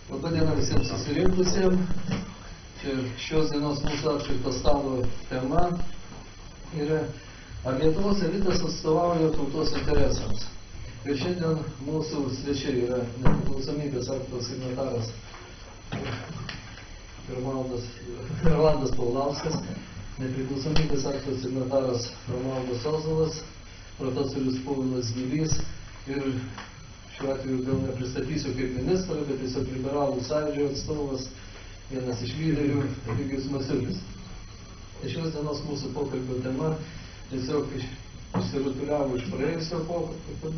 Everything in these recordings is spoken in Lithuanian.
Labadiena visiems susirinkusiems. Čia šios dienos mūsų apšvito stalo tema yra, ar Lietuvos elitas atstovauja tautos interesams. Ir šiandien mūsų svečiai yra nepriklausomybės akto signataras Rolandas Paulauskas, nepriklausomybės akto signataras Romualdas Ozolas, profesorius Povilas Gylys ir šiuo atveju gal nepristatysiu kaip ministrą, bet tiesiog liberalų sąjūdžio atstovas, vienas iš lyderių, Eligijus Masiulis. Šios dienos mūsų pokalbio tema tiesiog išsirutuliavo iš praėjusio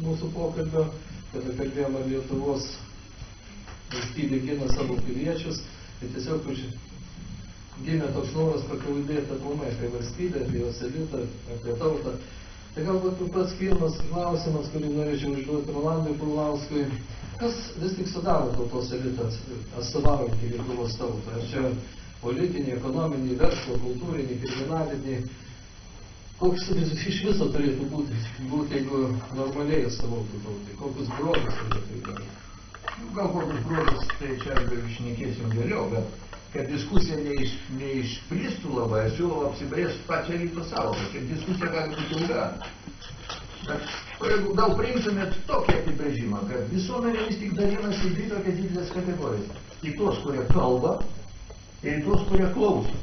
mūsų pokalbio, kada kalbėjome, ar Lietuvos valstybė gina savo piliečius, ir tiesiog gimė toks noras pakalbėti aplamai apie valstybę, apie jos elitą, apie tautą. Tai galbūt pats pirmas klausimas, kurį norėčiau užduoti Rolandui Paulauskui, kas vis tik sudaro tautos elitą, atstovaujantį Lietuvos tautą? Ar čia politiniai, ekonominiai, verslo, kultūriniai, kriminaliniai? Koks iš viso turėtų būti, jeigu normaliai atstovautų tautai? Kokius bruožus turėtų įgauti? Gal kokius bruožus, tai čia šnekėsim vėliau, bet kad diskusija neišplistų labai, aš siūlau apsibrėžti pačią elito sąvoką, kad diskusija gali būti ilga. Bet gal priimtumėt tokį apibrėžimą, kad visuomenė vis tik dalinasi į dvi tokias didelės kategorijas. Į tuos, kurie kalba, ir į tuos, kurie klauso.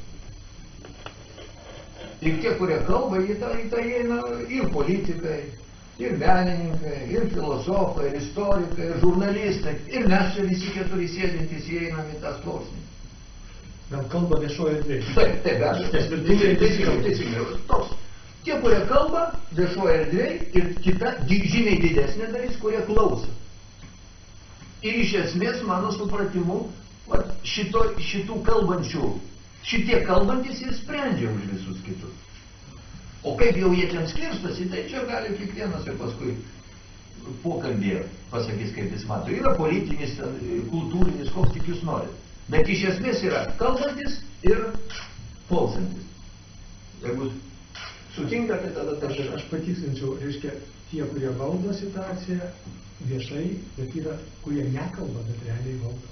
Ir tie, kurie kalba, į tą įeina ir politikai, ir menininkai, ir filosofai, ir istorikai, ir žurnalistai, ir mes čia visi keturi sėdintys įeinam į tą sluoksnį. Gal kalba viešoje erdvėje. Taip, be abejo. Teisingai. Toks. Tie, kurie kalba viešoje erdvėje, ir kita žymiai didesnė dalis, kurie klauso. Ir iš esmės, mano supratimu, šitų kalbančių, šitie kalbantis ir sprendžia už visus kitus. O kaip jau jie ten skirstosi, tai čia gali kiekvienas ir paskui pokalbėje pasakys, kaip jis mato. Yra politinis, kultūrinis, koks tik jūs norit. Bet iš esmės yra kalbantis ir klausantis. Jeigu sutinkate, tada aš patikslinčiau, reiškia, tie, kurie valdo situaciją viešai, bet yra, kurie nekalba, bet realiai valdo.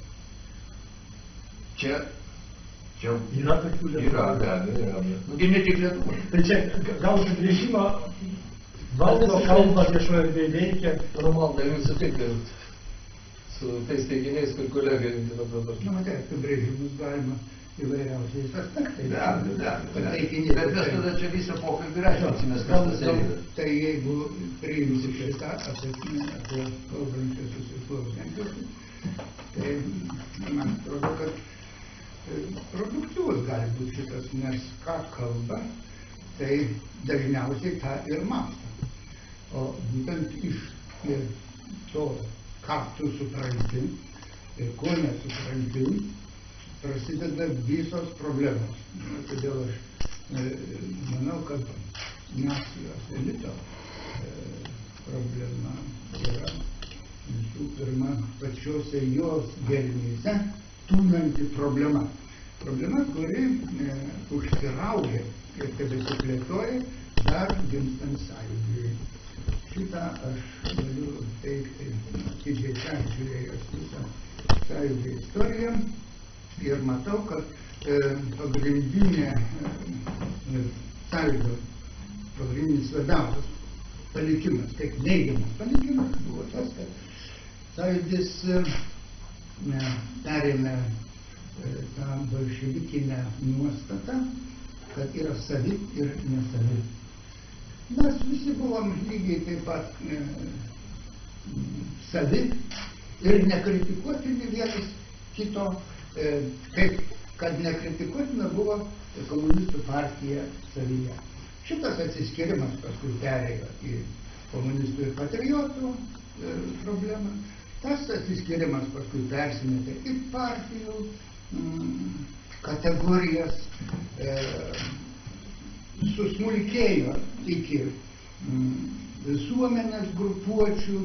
Čia yra tokių Lietuvų. Yra. Ir ne tik Lietuvų. Tai čia gal apibrėžimą valdo kalbą viešoje erdvėje veikia. Romualdai, jūs sutinkate su tais teiginiais, kur kolegai dabar. Tai apibrėžimus galima įvairiausiais aspektais. Bet mes tada čia visą pokalbį rašysimės, kas tas elitas. Tai jeigu priimsite tą apie kalbančius ir klausančius, tai man atrodo, kad produktyvus gali būti šitas, nes ką kalba, tai dažniausiai tą ir mąsto. O būtent iš to, ką tu supranti ir ko nesupranti, prasideda visos problemos. Todėl aš manau, kad nacijos elito problema yra visų pirma pačiose jos gelmėse tūnanti problema. Problema, kuri užsiraugia ir tebesiplėtoja dar gimstant sąjūdžiui. Šitą aš galiu teikti atidžiai peržiūrėjęs visą sąjūdžio istoriją ir matau, kad pagrindinė sąjūdžio, pagrindinis svarbiausias palikimas, kaip neigiamas palikimas, buvo tas, kad sąjūdis perėmė tą bolševikinę nuostatą, kad yra savi ir nesavi. Mes visi buvom lygiai taip pat savi ir nekritikuotini vienas kito, kaip kad nekritikuotina buvo komunistų partija savyje. Šitas atsiskirimas paskui perėjo į komunistų ir patriotų problemą. Tas atsiskirimas paskui persimetė į partijų kategorijas, susmulkėjo iki visuomenės grupuočių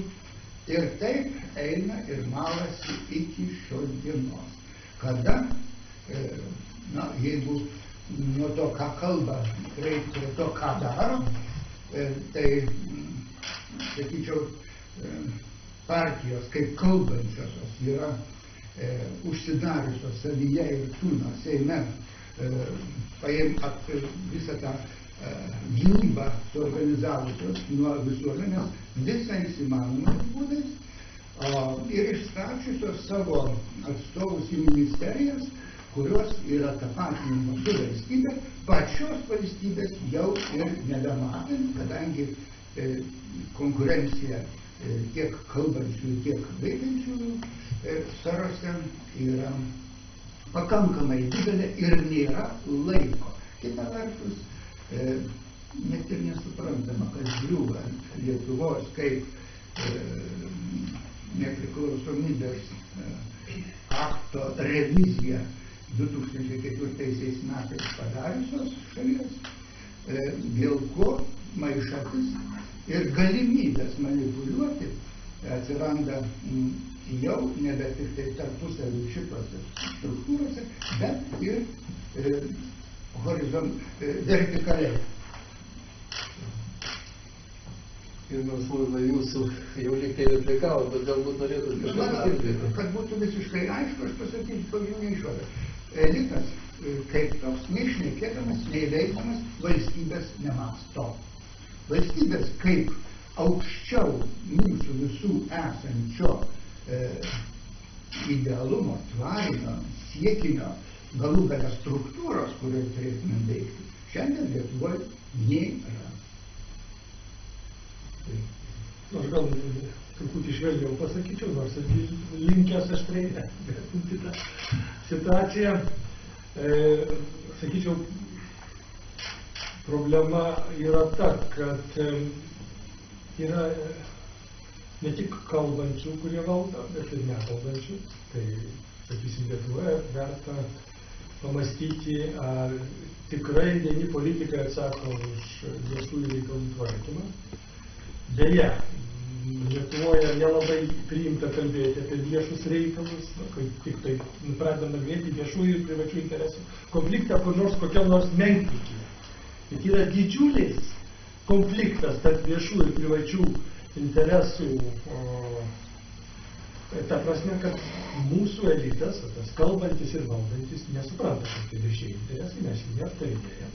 ir taip eina ir malasi iki šios dienos. Kada, jeigu nuo to, ką kalba, reikia prie to, ką daro, tai, sakyčiau, partijos kaip kalbančiosios yra užsidariusios savyje ir tūno Seime visą tą gynybą suorganizavusios nuo visuomenės visais įmanomais būdais ir išstačiusios savo atstovus į ministerijas, kurios yra tapatinamos su valstybė, pačios valstybės jau ir nebematant, kadangi konkurencija tiek kalbančių, tiek veikiančių sferose yra pakankamai didelė ir nėra laiko. Kita vertus, net ir nesuprantama, kas griūva Lietuvos kaip nepriklausomybės akto revizija 2004 metais padariusios šalies, dėl ko maišatis ir galimybės manipuliuoti atsiranda jau nebe tik tai tarpusavį šitose struktūrose, bet ir vertikaliai. Ir nors jūsų jau lyg tai replikavo, bet galbūt norėtų kažką pasakyti. Kad būtų visiškai aišku, aš pasakysiu pagrindinę išvadą. Elitas, kaip toks, neišnekėdamas, neįveikdamas, valstybės nemasto. Valstybės kaip aukščiau mūsų visų esančio idealumo, tvarinio, siekinio, galų gale struktūros, kurioje turėtume veikti, šiandien Lietuvoje nėra. Aš gal truputį švelniau pasakyčiau, nors linkęs aštriai vertinti tą situaciją. Sakyčiau, problema yra ta, kad yra ne tik kalbančių, kurie valdo, bet ir nekalbančių. Tai, sakysim, Lietuvoje verta pamastyti, ar tikrai vieni politikai atsako už viešųjų reikalų tvarkymą. Beje, Lietuvoje nelabai priimta kalbėti apie viešus reikalus, kai tik tai pradedame nagrinėti viešųjų ir privačių interesų konfliktą, kur nors kokia nors menknikyje. Bet yra didžiulis konfliktas tarp viešų ir privačių interesų, ta prasme, kad mūsų elitas, tas kalbantis ir valdantis, nesupranta, kad tai viešieji interesai, mes jų neaptarinėjam.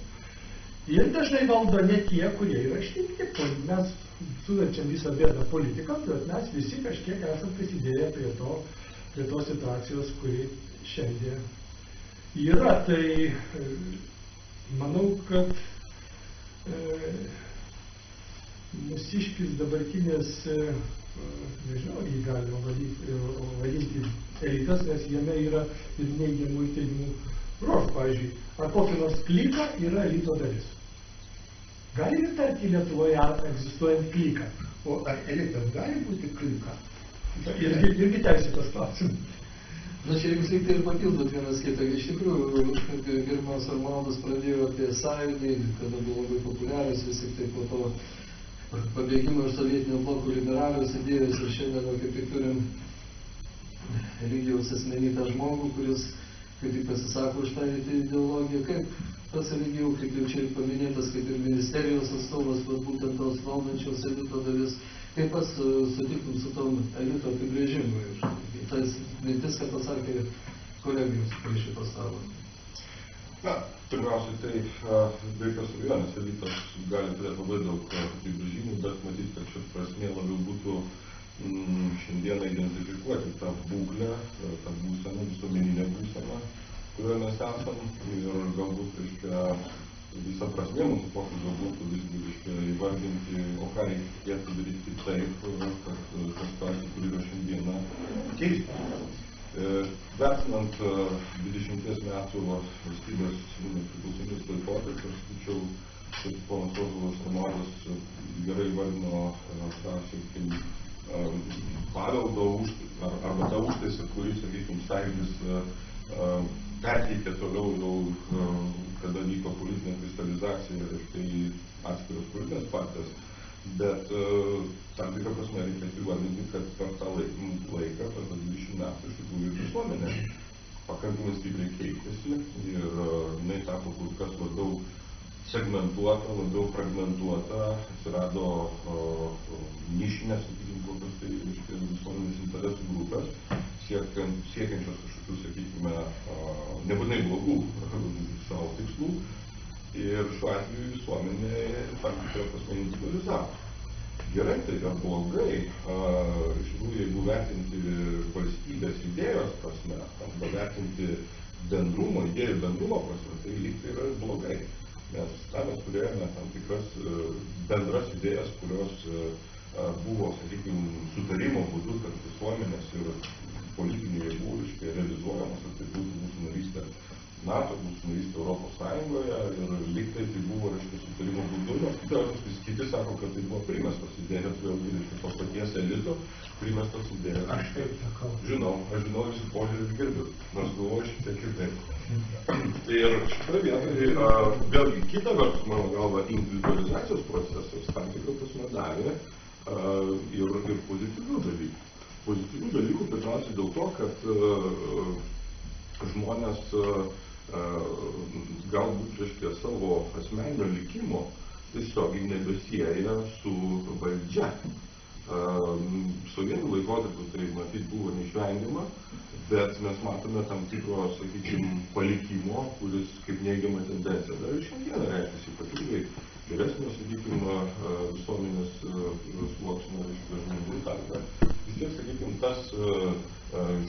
Ir dažnai valdo ne tie, kurie yra išrinkti. Mes suverčiam visą bėdą politiką, bet mes visi kažkiek esam prisidėję prie tos situacijos, kuri šiandien yra. Tai manau, kad mūsiškis dabartinės, nežinau, jį galima vadinti elitas, nes jame yra ir neigiamų ir teigiamų bruožų. Pavyzdžiui, ar kokį nors kliką yra elito dalis. Gali įtarti Lietuvoje egzistuojant kliką? O ar elitas gali būti klika? Irgi teisėtas klausimas. Na, čia jeigu lyg tai ir papildot vienas kitą. Iš tikrųjų, gerbiamas Arnoldas pradėjo apie sąjūdį, kada buvo labai populiarius, vis tik tai po to pabėgimo iš sovietinio bloko liberalios idėjos ir šiandien kaip tik turim Eligijaus asmenytą žmogų, kuris kaip tik pasisako už tą ideologiją. Kaip tas Eligijau, kaip jau čia paminėtas, kaip ir ministerijos atstovas, būtent tos valdančios elito dalis, kaip pas sutiktum su tom elito apibrėžimu ir tas mintis, kad pasakė kolegijos prie šito stalo. Na, pirmiausiai, tai be jokios abejonės elitas gali turėti labai daug apibrėžimų, bet matyti, kad šis prasmė labiau būtų šiandieną identifikuoti tą būklę, tą būseną, visuomeninę būseną, kurioje mes esam ir galbūt, reiškia, visą prasmė mūsų pokalbio būtų visgi, reiškia, įvardinti, o ką reikėtų daryti taip, kad ta situacija, kuri yra šiandieną, keistų. Vertinant 20 metų valstybės nepriklausomybės laikotarpį, aš sakyčiau, kad ponas Ozolas Arnoldas gerai įvardino tą, sakykim, paveldo arba tą užtaisą, kurį, sakykim, sąjūdis perteikė toliau jau, kada vyko politinė kristalizacija ir tai atskiros politinės partijos. Bet tam tikrą prasme reikėtų įvardinti, kad per tą laiką, per 20 metų, iš tikrųjų visuomenė pakankamai stipriai keitėsi ir jinai tapo kur kas labiau segmentuota, labiau fragmentuota, atsirado nišinės, sakykim, kokios tai tai visuomenės interesų grupės, siekiančios kažkokių, sakykime, nebūtinai blogų savo tikslų. Ir šiuo atveju visuomenė tam tikrą prasme individualizavo. Gerai, tai yra blogai. Iš tikrųjų, jeigu vertinti valstybės idėjos prasme, arba vertinti bendrumo, idėjų bendrumo prasme, tai lyg tai yra blogai. Nes mes turėjome tam tikras bendras idėjas, kurios buvo, sakykime, sutarimo būdu tarp visuomenės ir politinių jėgų, realizuojamos, ar tai būtų mūsų narystė NATO, mūsų narystė Europos Sąjungoje, ir lyg tai buvo, sutarimo būdu, nors kiti sako, kad tai buvo primestos idėjos, vėlgi, to paties elito primestos idėjos. Aš taip sakau. Žinau, aš žinau visų požiūrį gerbiu, nors galvoju šiek tiek kitaip. Ir šitoje vietoje, vėlgi, kita vertus, mano galva, individualizacijos procesas tam tikrą prasme davė ir pozityvių dalykų. Pozityvių dalykų pirmiausia dėl to, kad žmonės galbūt, savo asmeninio likimo tiesiogiai nebesieja su valdžia. Sovietų laikotarpiu tai matyt buvo neišvengiama, bet mes matome tam tikro, sakykime, palikimo, kuris kaip neigiama tendencija. Dar ir šiandieną reiškiasi ypatingai geresnio, sakykime, visuomenės sluoksnio žmonių tarpe. Vis tiek, sakykime, tas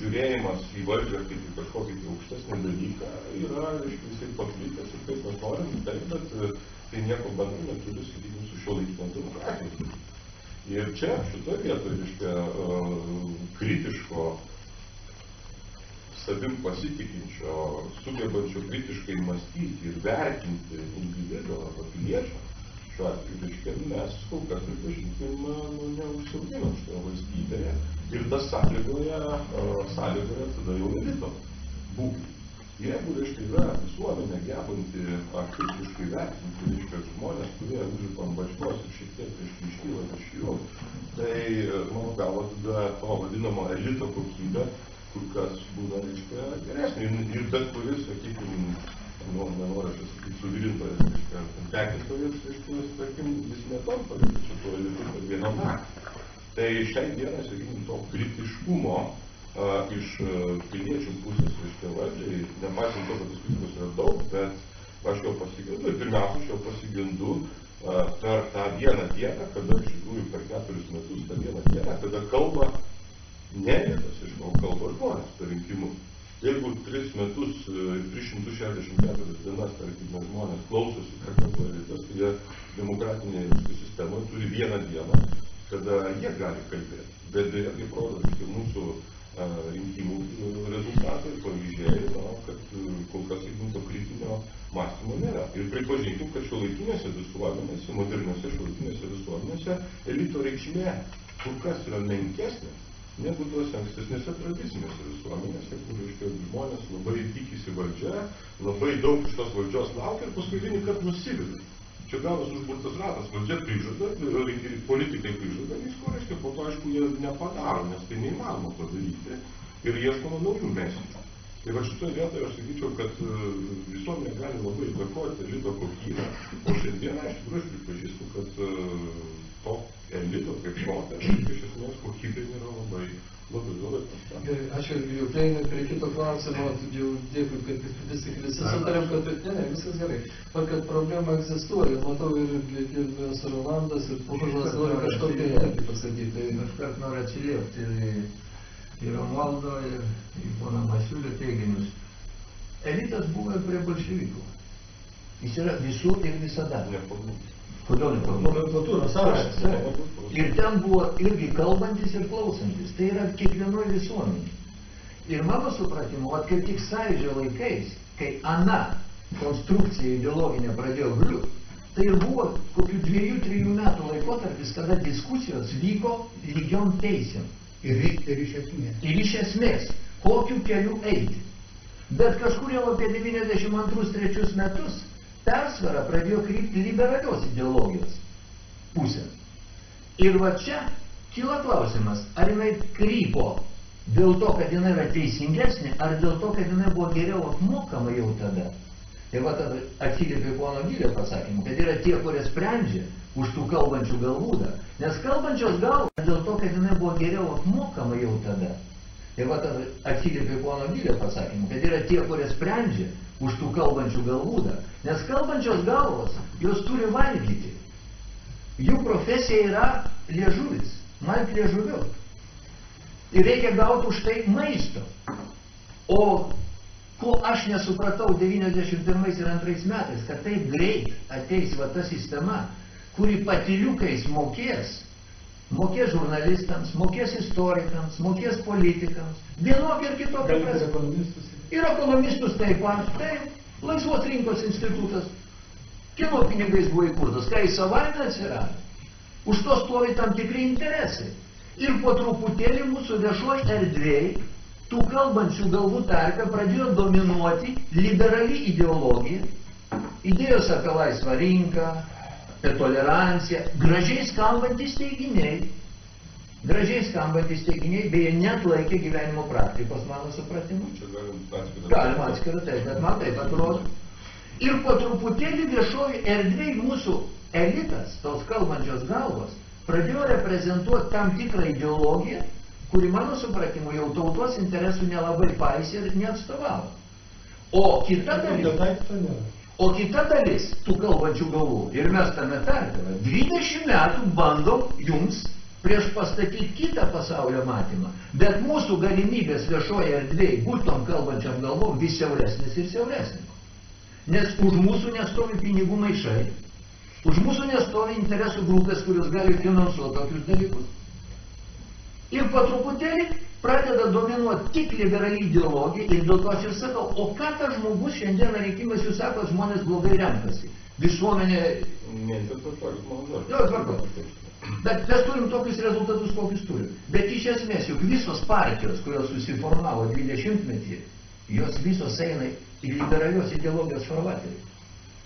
žiūrėjimas į valdžią kaip į kažkokį aukštesnį dalyką yra, visai paplitęs ir kaip mes norim, bet tai nieko bendro neturi, sakykime, su šiuolaikinės demokratijos. Ir čia, šitoje vietoje, kritiško, savim pasitikinčio, sugebančio kritiškai mąstyti ir vertinti individuo arba piliečio, šiuo atveju, mes kol kas neužsiauginam šitoje valstybėje ir tas sąlygoja tada jau elito būklį. Jeigu, yra visuomenė gebanti kritiškai vertinti, žmonės, kurie užlipa ant bačkos ir šiek tiek iškyla iš jų, tai, mano galva, tada to vadinamo elito kokybė, kur kas būna, geresnė. Ir bet kuris, sakykime, nenoriu sakyti, suvirintojas, tekintojas, tarkim, jis netampa šito elitu per vieną naktį. Tai šiai dienai, sakykime, to kritiškumo iš piliečių pusės, valdžiai, nepaisant to, kad diskusijos yra daug, bet aš jau pasigendu, ir pirmiausia, aš jau pasigendu per tą vieną dieną, kada iš tikrųjų per 4 metus tą vieną dieną, kada kalba nelitas, kalba žmonės per rinkimus. Jeigu 3 metus, 364 dienas, tarkime, žmonės klausosi, ką kalba elitas, tai jie demokratinėje sistemoje turi vieną dieną, kada jie gali kalbėti. Bet beje, kaip rodo mūsų rinkimų rezultatai ir pavyzdžiai, kad kol kas to kritinio mąstymo nėra. Ir pripažinkim, kad šiuolaikinėse visuomenėse, moderniose šiuolaikinėse visuomenėse elito reikšmė kur kas yra menkesnė negu tos ankstesnėse tradicinėse visuomenėse, kur žmonės labai tikisi valdžia, labai daug iš tos valdžios laukia ir paskutinį kartą nusivili. Čia gavas užburtas ratas, valdžia prižada, politikai prižada, visko, po to, aišku, jie nepadaro, nes tai neįmanoma padaryti ir ieškoma naujų mesijų. Tai va šitoje vietoje aš sakyčiau, kad visuomenė gali labai įtakoti elito kokybę, o šiandieną iš tikrųjų aš pripažįstu, kad to elito kaip šokė, iš esmės kokybė yra labai prasta. Aš jau prieinu prie kito klausimo, jau dėkui, kad visi sutarėm, kad viskas gerai. Kad problema egzistuoja, matau ir su Rolandas, ir Pužas nori kažko pasakyti. Aš kart noriu atsiliepti į Romualdo ir į poną Masiulio teiginius. Elitas buvo ir prie bolševikų. Jis yra visur ir visada. Kodėl nekalbama? Nomenklatūros sąrašas. Ir ten buvo irgi kalbantis ir klausantis. Tai yra kiekvienoje visuomenėje. Ir mano supratimu, kaip tik Sąjūdžio laikais, kai ana konstrukcija ideologinė pradėjo griūti, tai ir buvo kokių 2-3 metų laikotarpis, kada diskusijos vyko lygiom teisėm. Ir iš esmės. Ir iš esmės, kokiu keliu eiti. Bet kažkur jau apie 92-3 metus persvara pradėjo krypti liberalios ideologijos pusę. Ir va čia kyla klausimas, ar jinai krypo dėl to, kad jinai yra teisingesnė, ar dėl to, kad jinai buvo geriau apmokama jau tada. Ir va tada atsiliepė pono Gylio pasakymu, kad yra tie, kurie sprendžia, už tų kalbančių galvų dar. Nes kalbančios galvos dėl to, kad jinai buvo geriau apmokama jau tada. Ir va tada atsiliepė pono Gylio pasakymą, kad yra tie, kurie sprendžia už tų kalbančių galvų dar. Nes kalbančios galvos, jos turi valgyti. Jų profesija yra liežuvis, malt liežuviu. Ir reikia gauti už tai maisto. O ko aš nesupratau 91 ir 2 metais, kad taip greit ateis va ta sistema, kuri patyliukais mokės žurnalistams, mokės istorikams, mokės politikams, vienokį ir kitokį prasme. Ir ekonomistus taip pat, taip, laisvos rinkos institutas, kieno pinigais buvo įkurtas, kai savaime atsirado. Už to stovi tam tikri interesai. Ir po truputėlį mūsų viešoj erdvėj tų kalbančių galvų tarpe pradėjo dominuoti liberali ideologija, idėjos apie laisvą rinką, apie toleranciją, gražiai skambantys teiginiai, beje, net laikė gyvenimo praktikos, mano supratimu. Čia Galima atskirą, taip, bet man taip atrodo. Ir po truputėlį viešoji erdvėj mūsų elitas, tos kalbančios galvos, pradėjo reprezentuoti tam tikrą ideologiją, kuri, mano supratimu, jau tautos interesų nelabai paisė ir neatstovavo. O kita dalis tų kalbančių galvų, ir mes tame tarpe, 20 metų bandom jums prieš pastatyti kitą pasaulio matymą, bet mūsų galimybės viešoje erdvėje būtom kalbančiam galvom vis siauresnis ir siauresnis. Nes už mūsų nestovi pinigų maišai, už mūsų nestovi interesų grupės, kurios gali finansuoti tokius dalykus. Ir po truputėlį pradeda dominuoti tik liberali ideologija ir dėl to aš ir sakau, o ką tas žmogus šiandieną rinkimais, jūs sakot, žmonės blogai renkasi. Visuomenė... Bet mes turim tokius rezultatus, kokius turim. Bet iš esmės, juk visos partijos, kurios susiformavo 20-metį, jos visos eina į liberalios ideologijos farvaterį.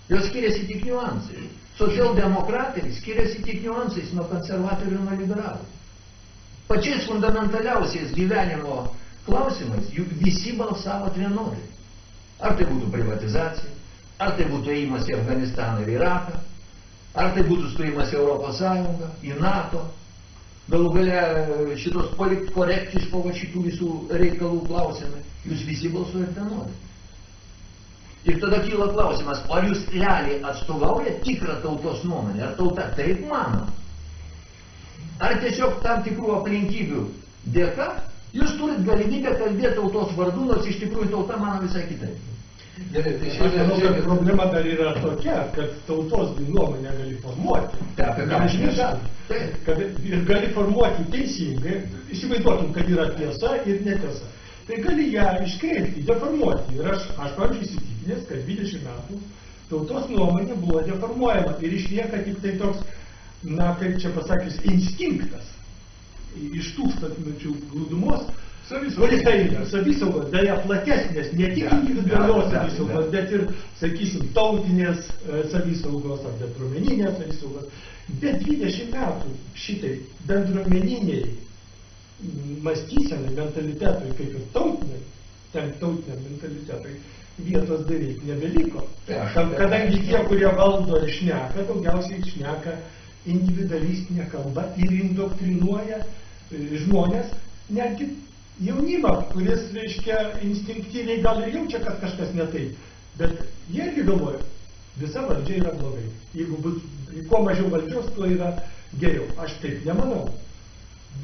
Jos skiriasi tik niuansai. Socialdemokratai skiriasi tik niuansais nuo konservatorių ir nuo liberalų. Pačiais fundamentaliausiais gyvenimo klausimais, juk visi balsavo vienodai. Ar tai būtų privatizacija, ar tai būtų ėjimas į Afganistaną ir Iraką, ar tai būtų stojimas į Europos Sąjungą, į NATO, galų gale šitos politkorektiško šitų visų reikalų klausimai, jūs visi balsuojate vienodai. Ir tada kyla klausimas, ar jūs realiai atstovaujate tikrą tautos nuomonę, ar tauta taip mano? Ar tiesiog tam tikrų aplinkybių dėka jūs turit galimybę kalbėti tautos vardu, nors iš tikrųjų tauta mano visai kitaip. Gerai, tai Aš manau, kad problema dar yra tokia, kad tautos nuomonę gali formuoti. Ir gali formuoti teisingai, įsivaizduotum, kad yra tiesa ir netiesa. Tai gali ją iškreipti, deformuoti. Ir aš pavyzdžiui, įsitikinęs, kad 20 metų tautos nuomonė buvo deformuojama ir išlieka tik tai toks, na, kaip čia pasakius, instinktas iš tūkstantmečių glūdumos, kuris tai yra savisaugos, beje platesnės, ne tik individualios savisaugos, bet ir, sakysim, tautinės savisaugos ar bendruomeninės savisaugos. Bet 20 metų šitai bendruomeniniai mąstysenai, mentalitetui, kaip ir tautiniam mentalitetui, vietos beveik nebeliko. Kadangi tie, kurie valdo ir šneka, daugiausiai šneka individualistinė kalba ir indoktrinuoja žmonės, netgi jaunimą, kuris, reiškia, instinktyviai gal ir jaučia, kad kažkas ne taip. Bet jie irgi galvoja, visa valdžia yra blogai. Jeigu bus kuo mažiau valdžios, tuo yra geriau. Aš taip nemanau.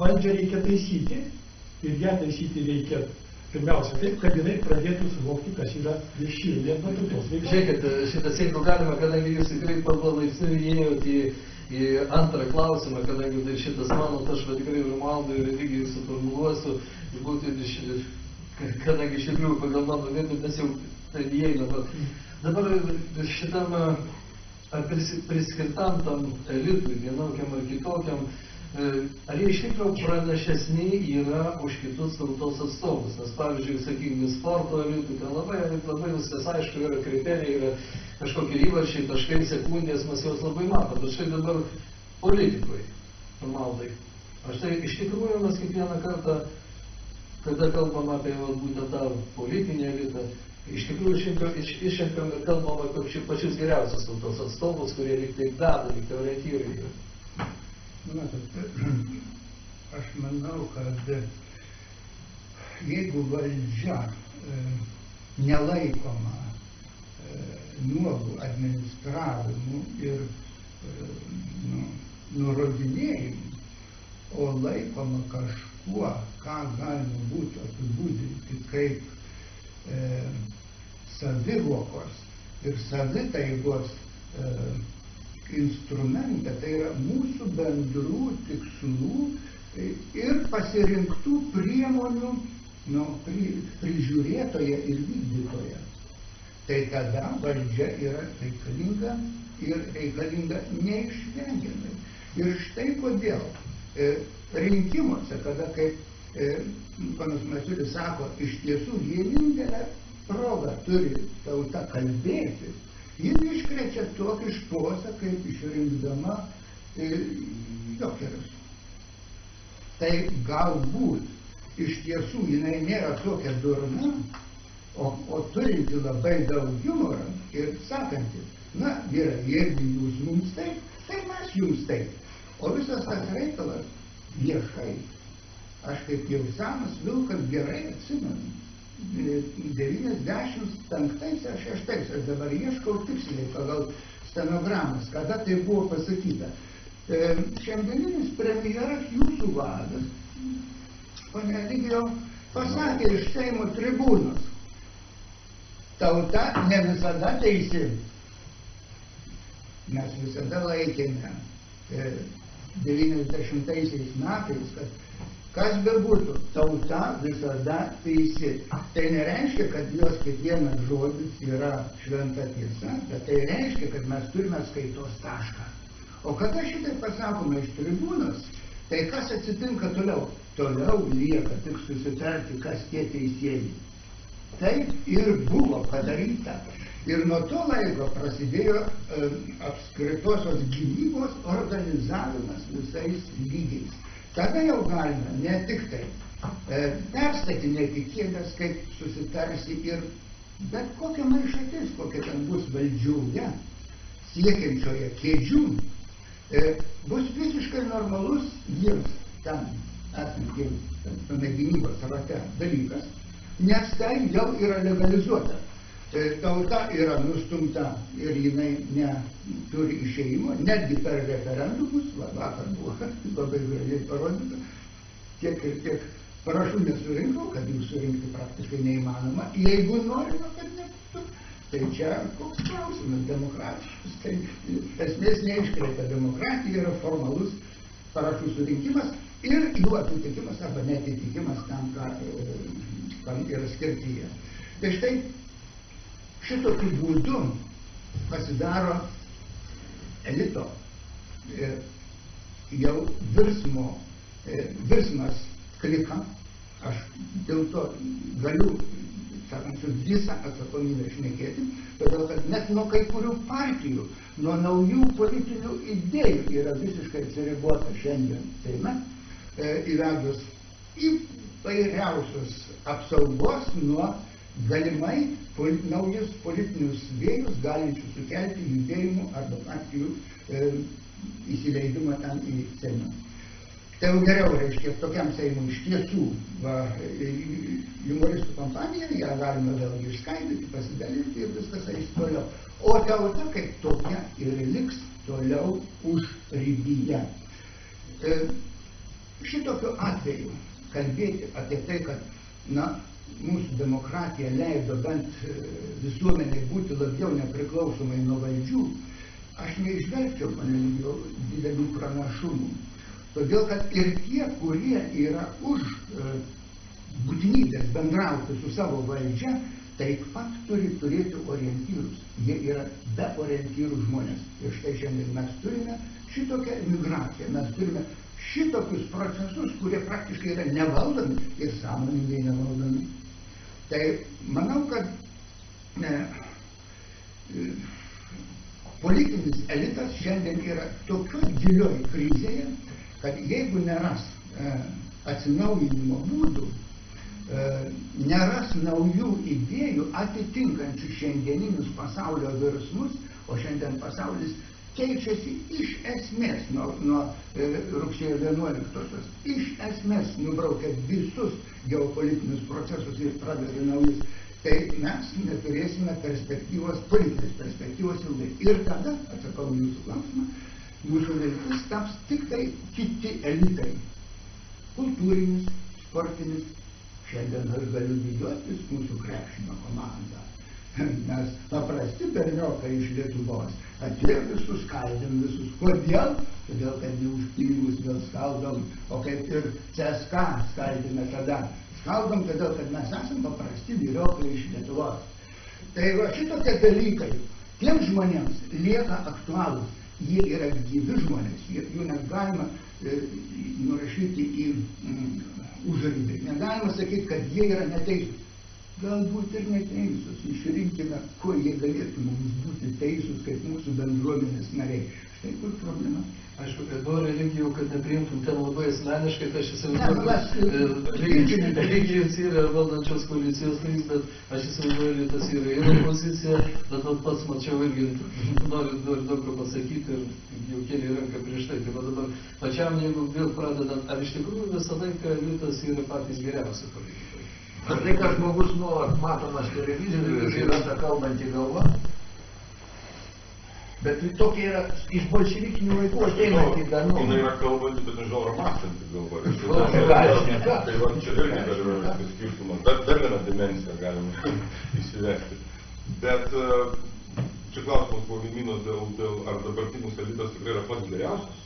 Valdžią reikia taisyti ir ją taisyti reikia pirmiausia taip, kad jinai pradėtų suvokti, kas yra viešinė tautos veikla. Žiūrėkit, šitas jeigu galima, kadangi jūs tikrai palaipsniui įėjot į antrą klausimą, kadangi tai šitas mano, aš tikrai Romualdui ir lygiai suformuluosiu, kadangi iš tikrųjų pagal mano vietų, nes jau tai įeina. Dabar šitam priskirtam tam elitui, vienokiam ar kitokiam, ar jie iš tikrųjų pranašesni yra už kitus tautos atstovus. Nes, pavyzdžiui, sakykime, sporto elitų, ten labai viskas aišku, yra kriterijai, yra kažkokie įvarčiai, taškai, sekundės, mes juos labai matom. Bet štai dabar politikoj, Romualdai. Aš tai iš tikrųjų mes kiekvieną kartą, kada kalbam apie būtent tą politinį elitą, Iš tikrųjų, išrenkam ir kalbam apie pačius geriausius tautos atstovus, kurie lyg tai veda, lyg tai orientyrai. Matot, aš manau, kad jeigu valdžia nelaikoma nuogų administravimu ir nurodinėjimu, o laikoma kažkuo, ką galima būtų apibūdinti kaip savivokos ir savitaigos instrumentą, tai yra mūsų bendrų tikslų ir pasirinktų priemonių prižiūrėtoje ir vykdytoje. Tai tada valdžia yra reikalinga ir reikalinga neišvengiamai. Ir štai kodėl rinkimuose, kada, kaip panas Masiulis sako, iš tiesų vienintelę progą turi tauta kalbėti, ji iškrečia tokį šposą, kaip išrinkdama jokerus. Tai galbūt iš tiesų jinai nėra tokia durna, o turinti labai daug humorą ir sakanti, na, vyrai, jeigu jūs mums taip, tai mes jums taip. O visas tas reikalas viešai. Aš kaip jau senas vilkas gerai atsimenu. 95 ar 6, aš dabar ieškau tiksliai pagal stenogramas, kada tai buvo pasakyta. Šiandieninis premjeras, jūsų vadas, ponia Eligijau, pasakė iš Seimo tribūnos: tauta ne visada teisi. Mes visada laikėme 90 metais, kad kas bebūtų, tauta visada teisi. Tai nereiškia, kad jos kiekvienas žodis yra šventa tiesa, bet tai reiškia, kad mes turime skaitos tašką. O kada šitai pasakome iš tribūnos, tai kas atsitinka toliau? Toliau lieka tik susitarti, kas tie teisėjai. Taip ir buvo padaryta. Ir nuo to laiko prasidėjo apskritosios gynybos organizavimas visais lygiais. Tada jau galime ne tik tai perstatinėti kėdes, kaip susitarsi ir bet kokia maišatis, kokia ten bus valdžioje, siekiančioje kėdžių, bus visiškai normalus jiems tam esantiems tame gynybos rate dalykas, nes tai jau yra legalizuota. Tauta yra nustumta ir jinai neturi išėjimo, netgi per referendumus, vakar buvo labai gražiai parodyta, tiek ir tiek parašų nesurinkau, kad jų surinkti praktiškai neįmanoma, jeigu norima, kad nebūtų. Tai čia koks klausimas demokratiškas, tai esmės neiškreipia. Demokratija yra formalus parašų surinkimas ir jų atitikimas arba netitikimas tam, kam yra skirtyje. Tai štai šitokiu būdu pasidaro elito jau virsmas klika. Aš dėl to galiu, sakant, su visą atsakomybę šnekėti, todėl kad net nuo kai kurių partijų, nuo naujų politinių idėjų yra visiškai atsiribota šiandien Seime, įvedus įvairiausios apsaugos nuo galimai naujus politinius vėjus galinčių sukelti judėjimų arba partijų įsileidimą ten į Seimą. Tai jau geriau, reiškia, tokiam Seimui iš tiesų humoristų kompanija, ją galima vėlgi išskaidyti, pasidalinti ir viskas eis toliau. O tauta kaip tokia ir liks toliau už rybyje. Šitokiu atveju kalbėti apie tai, kad, mūsų demokratija leido bent visuomeniai būti labiau nepriklausomai nuo valdžių, aš neižvelgčiau, didelių pranašumų. Todėl, kad ir tie, kurie yra už būtinybės bendrauti su savo valdžia, taip pat turi turėti orientyrus. Jie yra be orientyrų žmonės. Ir štai šiandien mes turime šitokią migraciją, mes turime šitokius procesus, kurie praktiškai yra nevaldomi ir sąmoningai nevaldomi. Tai manau, kad politinis elitas šiandien yra tokioj gilioj krizėje, kad jeigu neras atsinaujinimo būdų, neras naujų idėjų atitinkančių šiandieninius pasaulio virsmus, o šiandien pasaulis keičiasi iš esmės nuo rugsėjo 11-osios. Iš esmės nubraukia visus geopolitinius procesus ir pradeda naujus. Tai mes neturėsime perspektyvos, politinės perspektyvos ilgai. Ir tada, atsakau jūsų klausimą, mūsų viltis taps tik tai kiti elitai. Kultūrinis, sportinis. Šiandien aš galiu didžiuotis mūsų krepšinio komandą. Mes paprasti berniokai iš Lietuvos atėjo visus, skaldėm visus. Kodėl? Todėl, kad ne už pinigus vėl skaldom, o kaip ir CSKA skaldėme tada. Skaldom todėl, kad mes esam paprasti vyriokai iš Lietuvos. Tai va šitokie dalykai tiems žmonėms lieka aktualūs. Jie yra gyvi žmonės, jų negalima nurašyti į užribį. Negalima sakyti, kad jie yra neteisūs. Galbūt ir neteisūs. Išrinkime, kuo jie galėtų mums būti teisūs, kaip mūsų bendruomenės nariai. Štai kur problema. Aišku, kad buvo religijų, kad nepriimtum ten labai asmeniškai, tai aš įsivaizduoju, religijos yra valdančios koalicijos trys, bet aš įsivaizduoju, tas yra ir opozicija, bet pats mačiau irgi noriu daug ko pasakyti ir jau kėlė ranką prieš tai. Tai va dabar pačiam, jeigu vėl pradedant, ar iš tikrųjų visą laiką elitas yra patys geriausi politikai? Ar tai, kad žmogus nuolat matomas televizijoje, yra ta kalbanti galva? Bet tokia yra iš bolševikinių laikų ateinanti dar nuo. Jinai yra kalbanti, bet nežinau, ar mąstanti galva. Tai va, čia irgi dar yra skirtumas. Dar vieną dimensiją galime įsivesti. Bet čia klausimas buvo Viminos dėl ar dabartinis elitas tikrai yra pats geriausias?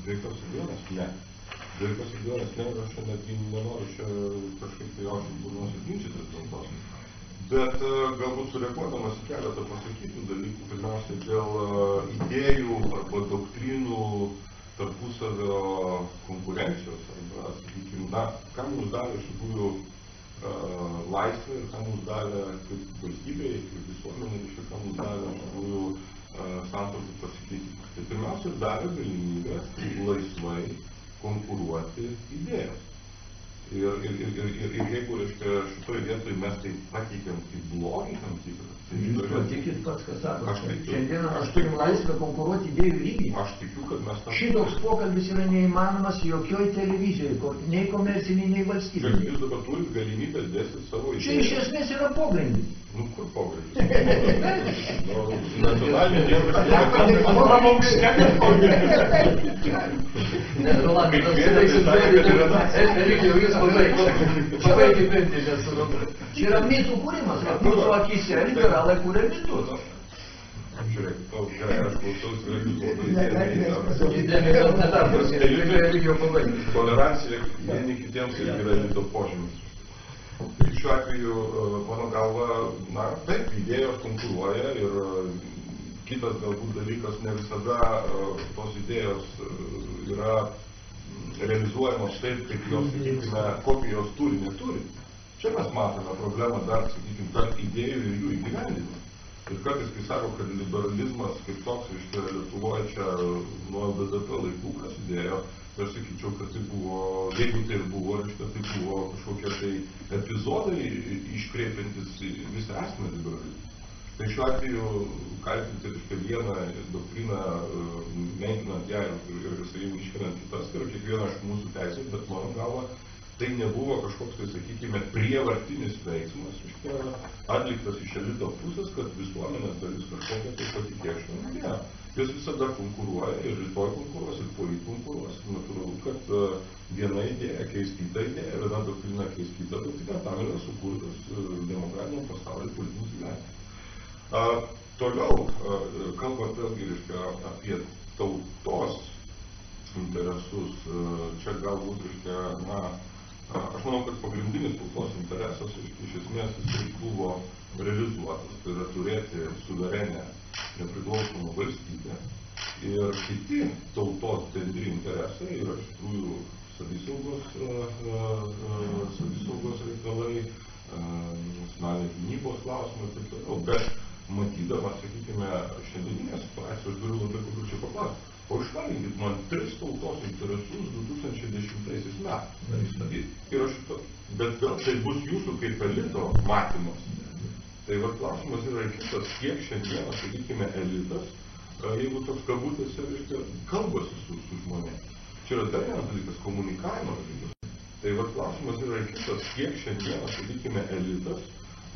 Be jokios abejonės, ne. Be jokios abejonės, ne, ir aš čia net nenoriu čia kažkaip tai jaučiu burnos atginčytis dėl to. Bet galbūt sureaguodamas į keletą pasakytų dalykų, pirmiausia, dėl idėjų arba doktrinų tarpusavio konkurencijos, arba, sakykime, ką mums davė iš tikrųjų laisvė ir ką mums davė kaip valstybėje, kaip visuomenė, ką mums davė iš tikrųjų santvarkų pasikeitimas. Tai pirmiausia, davė galimybę laisvai konkuruoti idėjoms. Ir jeigu, reiškia, šitoje vietoje mes tai pateikėm kaip blogį tam tikrą. Jūs patikit pats, kas sako. Šiandieną aš turim laisvę konkuruoti idėjų lygiai. Aš tikiu, kad mes tam... Šitoks pokalbis yra neįmanomas jokioj televizijoje, nei komerciniai, nei valstybiniai. Jūs dabar turit galimybę dėstyti savo idėją. Čia iš esmės yra pogrindis. Nu, kur pogrindis? Nacionalinė niekas... Ne, Rolandai, tas reikia jūs pabaigti pentį, nes surandu. Čia yra mitų kūrimas, kad mūsų akise liberalai kūrė mitus. Žiūrėk, gerai, aš klausiausi religijos labai. Tolerancija vieni kitiems yra elito požymis. Šiuo atveju, mano galva, na, taip, idėjos konkuruoja ir kitas galbūt dalykas, ne visada tos idėjos yra realizuojamos taip, kaip jos, sakykime, kokį jos turi, neturi. Čia mes matome problemą dar, sakykime, tarp idėjų ir jų įgyvendinimo. Ir kartais, kai sako, kad liberalizmas kaip toks, reiškia, Lietuvoje čia nuo DDP laikų prasidėjo, tai aš sakyčiau, kad tai buvo, jeigu tai ir buvo, reiškia, tai buvo kažkokie tai epizodai iškreipiantis visą esmę liberalizmą. Tai šiuo atveju kaltinti, reiškia, vieną doktriną, menkinant ją ir visai iškeliant kitas, tai yra kiekviena iš mūsų teisės, bet mano galva, tai nebuvo kažkoks, tai sakykime, prievartinis veiksmas, reiškia, atliktas iš elito pusės, kad visuomenės dalis kažkokia tai patikėštų. Ne, jos visada konkuruoja ir rytoj konkuruos, ir poryt konkuruos. Natūralu, kad viena idėja keis kitą idėją, viena doktrina keis kitą doktriną, tam yra sukurtas demokratiniam pasaulyje politinis gyvenimas. Toliau, kalbant vėlgi, reiškia, apie tautos interesus, čia galbūt, reiškia, na, aš manau, kad pagrindinis tautos interesas iš esmės jis buvo realizuotas, tai yra turėti suverenę nepriklausomą valstybę ir kiti tautos bendri interesai yra iš tikrųjų savisaugos reikalai, nacionalinės gynybos klausimai ir taip toliau. Bet matydamas, sakykime, šiandieninę situaciją, aš galiu labai konkrečiai paklausti. O išvalinkit man 3 tautos interesus 2010 metais. Ir aš bet gal tai bus jūsų kaip elito matymas. Tai va klausimas yra kitas, kiek šiandieną, sakykime, elitas, jeigu toks kabutėse, reiškia, kalbasi su žmonėmis. Čia yra dar vienas dalykas, komunikavimo dalykas. Tai va klausimas yra kitas, kiek šiandieną, sakykime, elitas,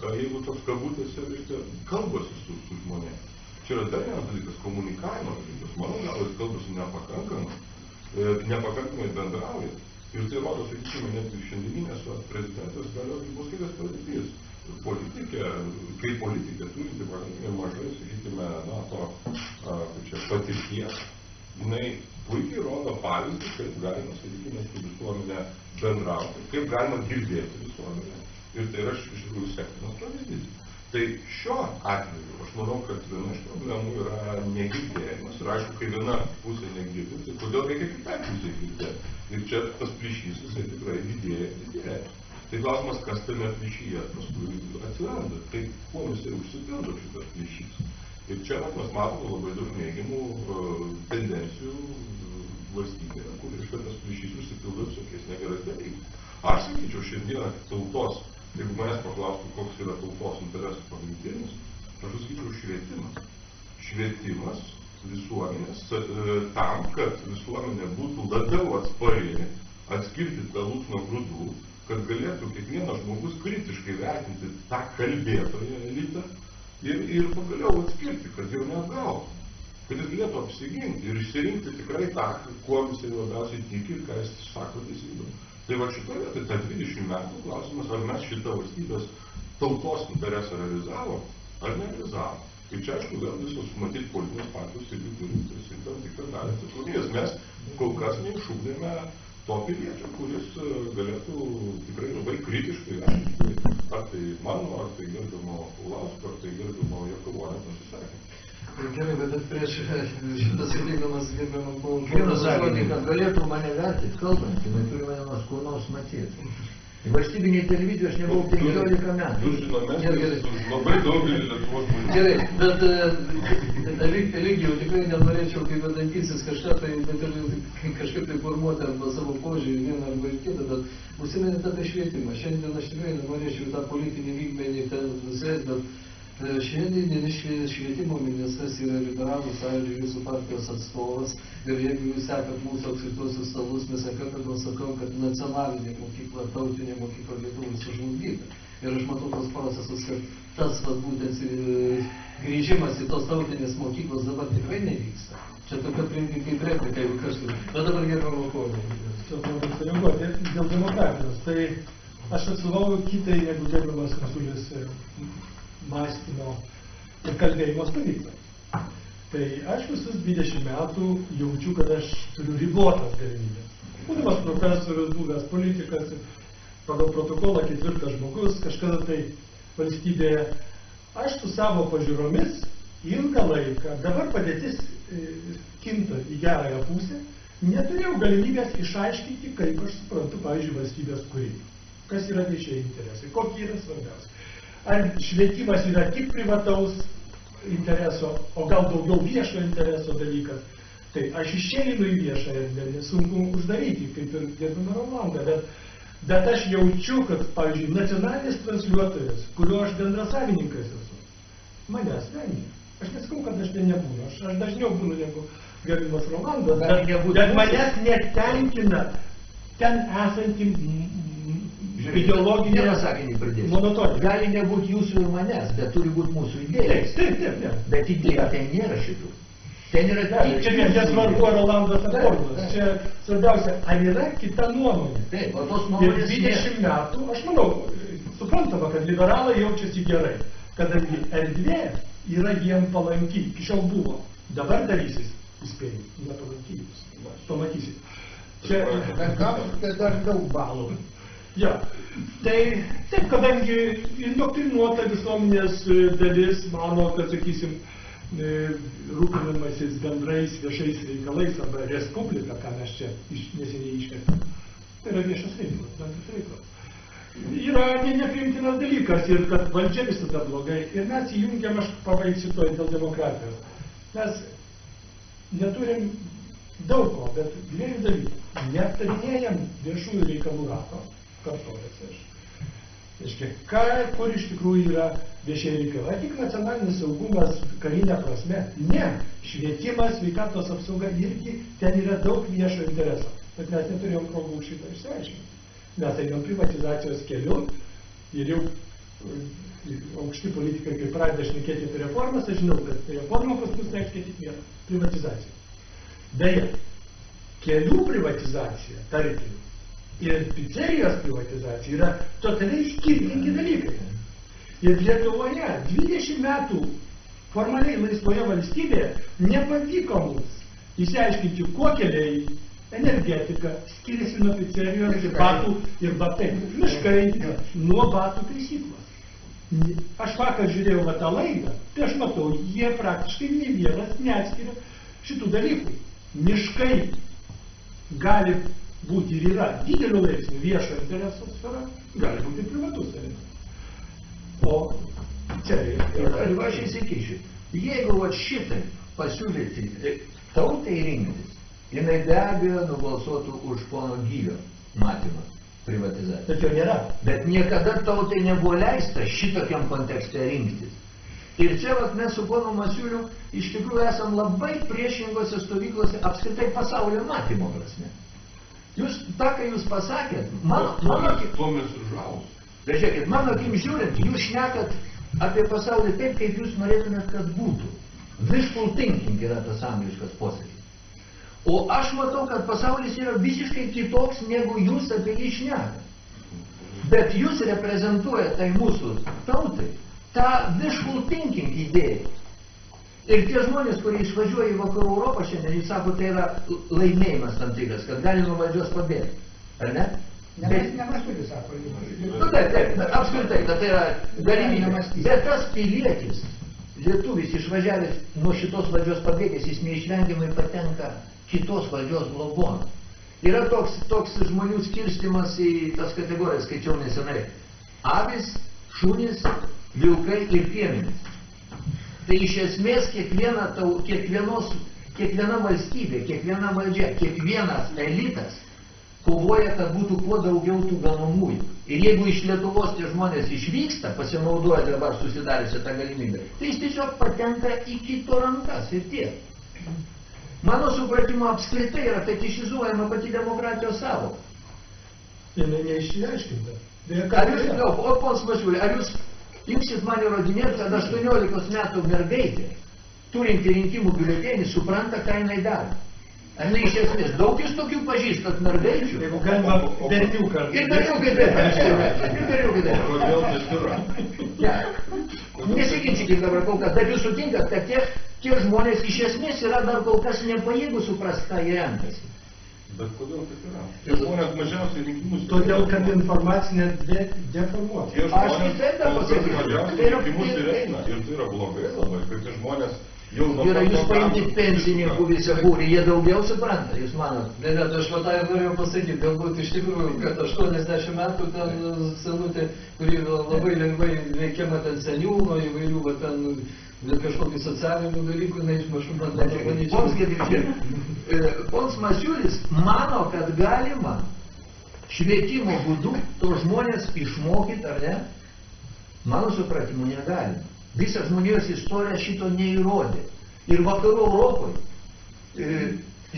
jeigu toks kabutėse, reiškia, kalbasi su žmonėmis. Čia yra dar vienas dalykas, komunikavimo dalykas. Mano gal jis kalbasi nepakankamai bendrauja. Ir tai rodo, sakykime, net ir šiandieninės prezidentės Dalios Grybauskaitės pavyzdys. Kaip politikė turinti pakankamai mažai, sakykime, patirties, jinai puikiai rodo pavyzdį, kaip galima, sakykime, su visuomenė bendrauti, kaip galima girdėti visuomenę. Ir tai yra iš tikrųjų sektinas pavyzdys. Tai šiuo atveju, aš manau, kad viena iš problemų yra negirdėjimas. Ir aišku, kai viena pusė negirdi, tai kodėl reikia kitai pusė girdėti. Ir čia tas plyšys, jisai tikrai didėja. Tai klausimas, kas tame plyšyje paskui atsiranda. Tai kuo jisai užsipildo šitas plyšys. Ir čia mes matome labai daug neigiamų tendencijų valstybėje, kur iš tas plyšys užsipildo visokiais negerais dalykais. Aš sakyčiau, šiandieną tautos, jeigu manęs paklaustų, koks yra tautos interesų pagrindinis, aš sakyčiau švietimas. Švietimas visuomenės tam, kad visuomenė būtų labiau atspari atskirti pelus nuo grūdų, kad galėtų kiekvienas žmogus kritiškai vertinti tą kalbėtoją elitą ir pagaliau atskirti, kad jau neapgautų, kad jis galėtų apsiginti ir išsirinkti tikrai tą, kuo jisai labiausiai tiki ir ką jis sako teisybę. Tai va šitoje vietoje, tai 20 metų klausimas, ar mes šitą valstybės tautos interesą realizavo, ar nerealizavo. Ir čia, aišku, vėl visos matyti politinės partijos irgi turim prisimti tam tikrą dalį atsakomybės. Mes kol kas neišugdėme to piliečio, kuris galėtų tikrai labai kritiškai vertinti, ar tai mano, ar tai gerbiamo Paulausko, ar tai gerbiamo Jakavonio pasisakymą. Gerai, bet prieš šitą sakydamas gerbiamam Vienas žodį, kad galėtų mane vertinti, kalbant, jinai turi mane nors kur nors matyti. Valstybinėje televizijoje aš nebuvau 15 metų. Jūs žinomesnis labai daugelį Lietuvos žmonių. Gerai, bet Eligijau tikrai nenorėčiau, kaip vedantysis kažką tai, bet ir kažkaip tai formuoti arba savo požiūrį vieną arba ir kitą, bet užsiminėte apie švietimą. Šiandien aš tikrai nenorėčiau tą politinį lygmenį ten nusės, bet šiandien švietimo ministras yra Liberalų sąjūdžio jūsų partijos atstovas ir jeigu jūs sekat mūsų apskrituosius stalus, mes kartą sakau, kad nacionalinė mokykla, tautinė mokykla Lietuvai sužlugdyta. Ir aš matau tos procesus, kad tas būtent grįžimas į tos tautinės mokyklos dabar tikrai nevyksta. Čia tokia priimti kaip replika, jeigu kažkur. Bet dabar gerbiamo Pauliau. Čia noriu sureaguoti dėl demokratijos. Tai aš atstovauju kitai, negu gerbiamas Masiulis mąstymo ir kalbėjimo stovyklą. Tai aš visus 20 metų jaučiu, kad aš turiu ribotas galimybės. Būdamas profesorius, buvęs politikas, pagal protokolą 4 žmogus, kažkada tai valstybėje, aš su savo pažiūromis ilgą laiką, dabar padėtis kinta į gerąją pusę, neturėjau galimybės išaiškinti, kaip aš suprantu, pavyzdžiui, valstybės kūrimą. Kas yra viešieji interesai, kokie yra svarbiausi. Ar švietimas yra tik privataus intereso, o gal daugiau viešo intereso dalykas. Tai aš išeinu į viešą erdvę, nesunku uždaryti, kaip ir gerbiama Rolanda, bet aš jaučiu, kad, pavyzdžiui, nacionalinis transliuotojas, kurio aš bendrasavininkas esu, manęs vengia. Aš nesakau, kad aš ten nebūnu, aš dažniau būnu negu gerbiamas Rolandas, bet manęs netenkina ten esantį ideologinė monotonija. Gali nebūti jūsų ir manęs, bet turi būti mūsų idėjas. Taip. Bet idėja ten nėra šitų. Ten yra čia nesvarbu, ar Rolandas ar Orlas. Čia svarbiausia, ar yra kita nuomonė. Taip, o tos Ir nuomonės 20 metų, aš manau, suprantama, kad liberalai jaučiasi gerai, kadangi erdvė yra jiem palanki, iki šiol buvo. Dabar darysis, įspėjim, nepalankyjus. Pamatysit. Čia dar daug balų. Ja, tai taip, kadangi indoktrinuota visuomenės dalis mano, kad, sakysim, rūpinimasis bendrais viešais reikalais arba respublika, ką mes čia neseniai iškėlėme, tai yra viešas reikalas, bendras reikalas. Yra nepriimtinas dalykas ir kad valdžia visada blogai ir mes įjungiam, aš pabaigsiu to dėl demokratijos. Mes neturim daug ko, bet dviejų dalykų. Neaptarinėjam viešųjų reikalų rato, kartojasi aš. Kur iš tikrųjų yra viešieji reikalai? Tik nacionalinis saugumas karinė prasme? Ne. Švietimas, sveikatos apsauga irgi ten yra daug viešo intereso. Bet mes neturėjom progų šitą išsiaiškinti. Mes einam privatizacijos keliu ir jau aukšti politikai, kai pradeda šnekėti apie reformas, aš žinau, kad reforma pas mus reiškia tik vieną – privatizacija. Beje, kelių privatizacija, tarkim, ir pizzerijos privatizacija yra totaliai skirtingi dalykai. Ir Lietuvoje 20 metų formaliai laisvoje valstybėje nepavyko mums įsiaiškinti, kuo keliai, energetika skiriasi nuo pizzerijos ir batų ir batai. Miškai nuo batų taisyklos. Aš vakar žiūrėjau tą laidą, tai aš matau, jie praktiškai nei vienas neatskiria šitų dalykų. Miškai gali būti ir yra didelio laipsnių viešo intereso sfera, gali būti privatus elementas. O čia ir aš įsikišiu. Jeigu va šitai pasiūlyti tautai rinktis, jinai be abejo nubalsuotų už pono Gylio matymą privatizaciją. Bet jo nėra. Bet niekada tautai nebuvo leista šitokiam kontekste rinktis. Ir čia vat, mes su ponu Masiuliu iš tikrųjų esam labai priešingose stovyklose apskritai pasaulio matymo prasme. Jūs, tą, ką jūs pasakėt, mano akim žiūrint, jūs šnekat apie pasaulį taip, kaip jūs norėtumėt, kad būtų. Wishful thinking yra tas angliškas posakis. O aš matau, kad pasaulis yra visiškai kitoks, negu jūs apie jį šnekat. Bet jūs reprezentuojate tai mūsų tautai, tą wishful thinking idėją. Ir tie žmonės, kurie išvažiuoja į Vakarų Europą šiandien, jis sako, tai yra laimėjimas tam tikras, kad gali nuo valdžios pabėgti. Ar ne? Nemąstyti, sako. Taip, apskritai, kad tai yra galimybė. Bet tas pilietis, lietuvis išvažiavęs nuo šitos valdžios pabėgęs, jis neišvengiamai patenka kitos valdžios globon. Yra toks žmonių skirstymas į tas kategorijas, skaičiau nesenai. Avis, šunys, vilkai ir piemenys. Tai iš esmės kiekviena valstybė, kiekviena valdžia, kiekvienas elitas kovoja, kad būtų kuo daugiau tų ganomųjų. Ir jeigu iš Lietuvos tie žmonės išvyksta, pasinaudoja dabar susidariusią tą galimybę, tai jis tiesiog patenka į kito rankas ir tiek. Mano supratimo apskritai yra fetišizuojama pati demokratijos sąvoka. Ir neišsiaiškinta. O pons Masiuli, ar jūs imsit man įrodinėti, kad 18 metų mergaitė, turinti rinkimų biuletenį, supranta, ką jinai daro? Ar ne iš esmės? Daug jūs tokių pažįstat mergaičių? Jeigu galima berniuką. Ir berniukai taip. Kodėl taip yra? Nesiginčykit dabar kol kas, bet jūs sutinkat, kad tie žmonės iš esmės yra dar kol kas nepajėgų suprast, ką jie renkasi. Bet kodėl taip yra? Tie žmonės mažiausiai rinkimus... Todėl, kad informacinė deformuota. Tie žmonės mažiausiai rinkimus ir eina. Ir tai yra blogai labai, kad tie žmonės jau... Yra, jūs paimkit pensininkų visą būrį, jie daugiau supranta, jūs manot? Ne, aš tą ir norėjau pasakyti, galbūt iš tikrųjų, kad 80 metų ten senutė, kuri labai lengvai veikiama ten seniūno, įvairių ten kažkokių socialinių dalykų, neišmašų, man manyčiau. Pons Masiulis mano, kad galima švietimo būdu to žmonės išmokyti, ar ne? Mano supratimu negalima. Visa žmonijos istorija šito neįrodė. Ir Vakarų Europoje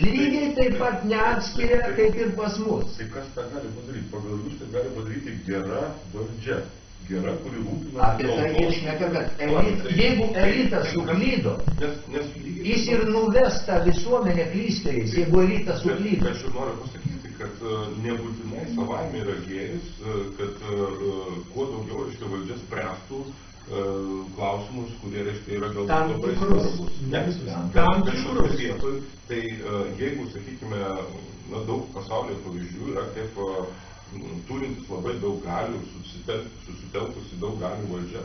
lygiai taip pat neatskiria, kaip ir pas mus. Tai kas tą gali padaryti? Pagal jūs tai gali padaryti gera valdžia. Gera, kuri rūpina... Apie tai ir šneka, kad jeigu elitas suklydo, jis ir nuves tą visuomenę klysteriais, jeigu elitas suklydo. Aš ir noriu pasakyti, kad nebūtinai savaime yra gėris, kad kuo daugiau valdžia spręstų klausimus, kurie yra galbūt labai svarbus. Tam tikrus. Tai jeigu, sakykime, daug pasaulio pavyzdžių yra kaip turintis labai daug galių, susitelkusi daug galių valdžia,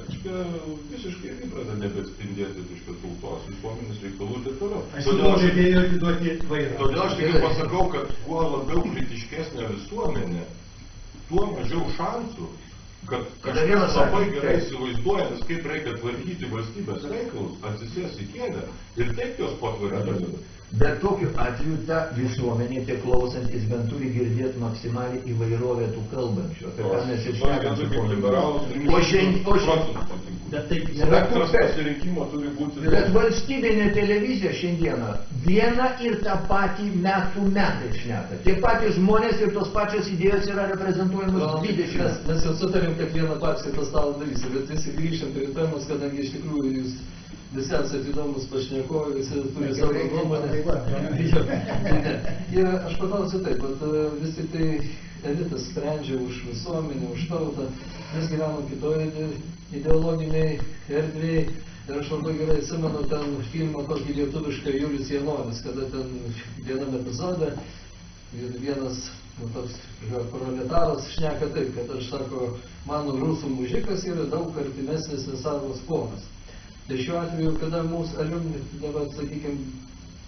visiškai pradeda nebetspindėti tautos, visuomenės reikalų ir taip toliau. Todėl aš tik pasakau, kad kuo labiau kritiškesnė visuomenė, tuo mažiau šansų kad Kada vienas kažkas labai sakė, gerai taip. įsivaizduojantis, kaip reikia tvarkyti valstybės reikalus, atsisės į kėdę ir taip jos patvarkyti. Bet tokiu atveju ta visuomenė, tie klausantis, bent turi girdėti maksimaliai įvairovę tų kalbančių, apie ką mes ir šnekam su O šiandien... Bet taip nėra. Spektras pasirinkimo turi būti... Bet valstybinė televizija šiandieną vieną ir tą patį metų metai šneka. Tie patys žmonės ir tos pačios idėjos yra reprezentuojamos 20 metų. Mes jau sutarėm, kad vieną paksį tą stalą darysim, bet visi grįžtam prie temos, kadangi iš tikrųjų jūs visi esate įdomus pašnekovai, visi turi savo nuomonę. Ir aš paklausiu taip, bet vis tik tai elitas sprendžia už visuomenę, už tautą. Mes gyvenam kitoje ideologiniai erdvėje. Ir aš labai gerai atsimenu ten filmą tokį lietuvišką Julius Janonis, kada ten vienam epizode vienas toks proletaras šneka taip, kad aš sako, mano rusų mužikas yra daug artimesnis nesavos ponas. Tai šiuo atveju, kada mūsų aliumni, dabar, sakykime,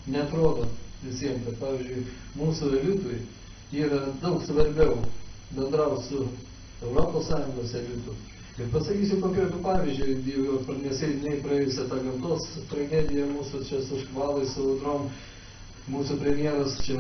netrodo visiems, kad, pavyzdžiui, mūsų elitui yra daug svarbiau bendrauti su Europos Sąjungos elitu. Ir pasakysiu kokio pavyzdžiui, nesėdiniai praėjusią tą gamtos tragediją mūsų čia su škvalai, su audrom, mūsų premjeras čia,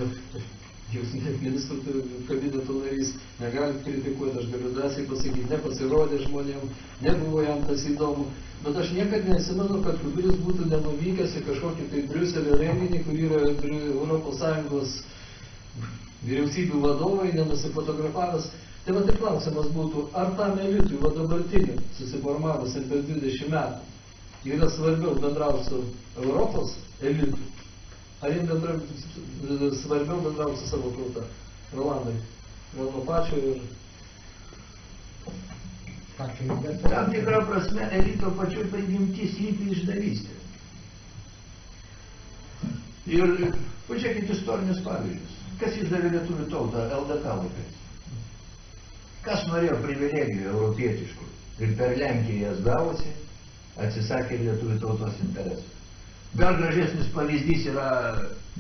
jūs ministrų kabineto narys, negalit kritikuoti, aš galiu drąsiai pasakyti, nepasirodė žmonėm, nebuvo jam tas įdomu. Bet aš niekad nesimenu, kad Kubilius būtų nenuvykęs į kažkokį tai Briuselio renginį, kur yra Europos Sąjungos vyriausybių vadovai, nenusifotografavęs. Tai va tai klausimas būtų, ar tam elitui, va dabartiniu, susiformavusiam per 20 metų, yra svarbiau bendrauti su Europos elitu, ar jiems svarbiau bendrauti su savo tauta? Rolandai, gal nuo pačio ir... Tam tikrą prasme elito pačioj prigimtis slypi išdavystė. Ir pažiūrėkit istorinius pavyzdžius. Kas išdavė lietuvių tautą LDK laikais? Kas norėjo privilegijų europietiškų ir per Lenkiją jas gavosi, atsisakė ir lietuvių tautos interesų. Gal gražesnis pavyzdys yra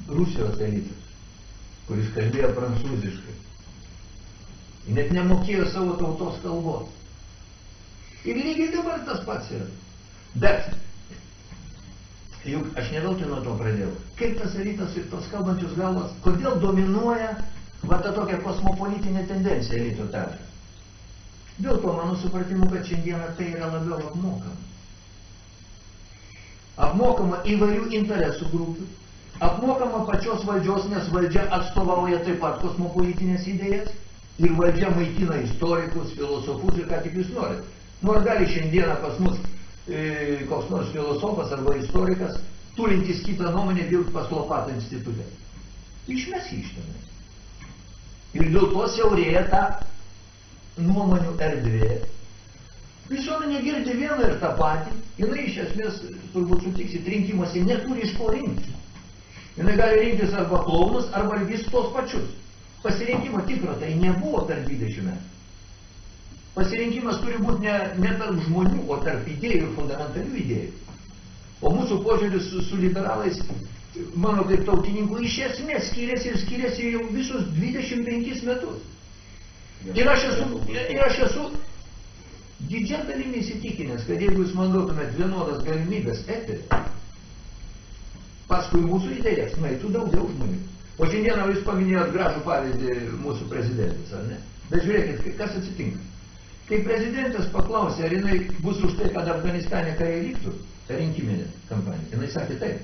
Rusijos elitas, kuris kalbėjo prancūziškai. Jis net nemokėjo savo tautos kalbos. Ir lygiai dabar tas pats yra. Bet, juk aš neveltui nuo to pradėjau. Kaip tas elitas ir tos kalbančius galvas, kodėl dominuoja va ta tokia kosmopolitinė tendencija elito tarpe? Dėl to, mano supratimu, kad šiandieną tai yra labiau apmokama. Apmokama įvairių interesų grupių, apmokama pačios valdžios, nes valdžia atstovauja taip pat kosmopolitinės idėjas ir valdžia maitina istorikus, filosofus ir ką tik jūs norit. Nors gali šiandieną pas mus koks nors filosofas arba istorikas, turintis kitą nuomonę, dirbti pas Lopatą institutą. Išmes ištame. Ir dėl to siaurėja ta nuomonių erdvė. Visuomenė girdi vieną ir tą patį, jinai iš esmės, turbūt sutiksit, rinkimuose neturi iš ko rinktis. Jinai gali rinktis arba klounus, arba vis tos pačius. Pasirinkimo tikro tai nebuvo per 20 metų. Pasirinkimas turi būti ne tarp žmonių, o tarp idėjų ir fundamentalių idėjų. O mūsų požiūris su liberalais, mano kaip tautininkų, iš esmės skiriasi jau visus 25 metus. Ir aš esu didžia dalimi įsitikinęs, kad jeigu jūs man duotumėt vienodas galimybės eterį, paskui mūsų idėjas nueitų daugiau žmonių. O šiandieną jūs paminėjot gražų pavyzdį mūsų prezidentės, ar ne? Bet žiūrėkit, kas atsitinka. Kai prezidentas paklausė, ar jinai bus už tai, kad Afganistane kariai liktų, rinkiminė kampanija, jinai sakė taip.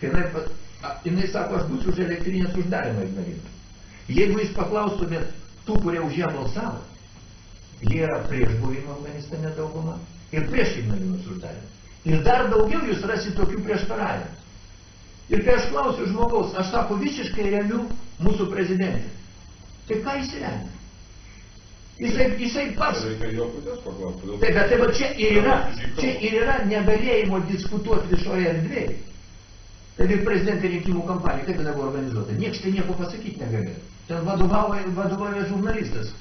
Kai jinai sako, aš būsiu už elektrinės uždarimą Ignalinos. Jeigu jūs paklaustumėt tų, kurie už ją balsavo, jie yra prieš buvimą Afganistane daugumą ir prieš Ignalinos uždarimą. Ir dar daugiau jūs rasit tokių prieštaravimų. Ir kai aš klausiu žmogaus, aš sako, visiškai remiu mūsų prezidentę. Tai ką jis remia? Jisai pats. Reikia jo paties paklausti. Taip, bet čia ir yra negalėjimo diskutuoti viešoje erdvėje. Taip ir prezidentė rinkimų kampanija, kaip jinai buvo organizuota. Niekas tai nieko pasakyti negalėjo. Ten vadovauja žurnalistas.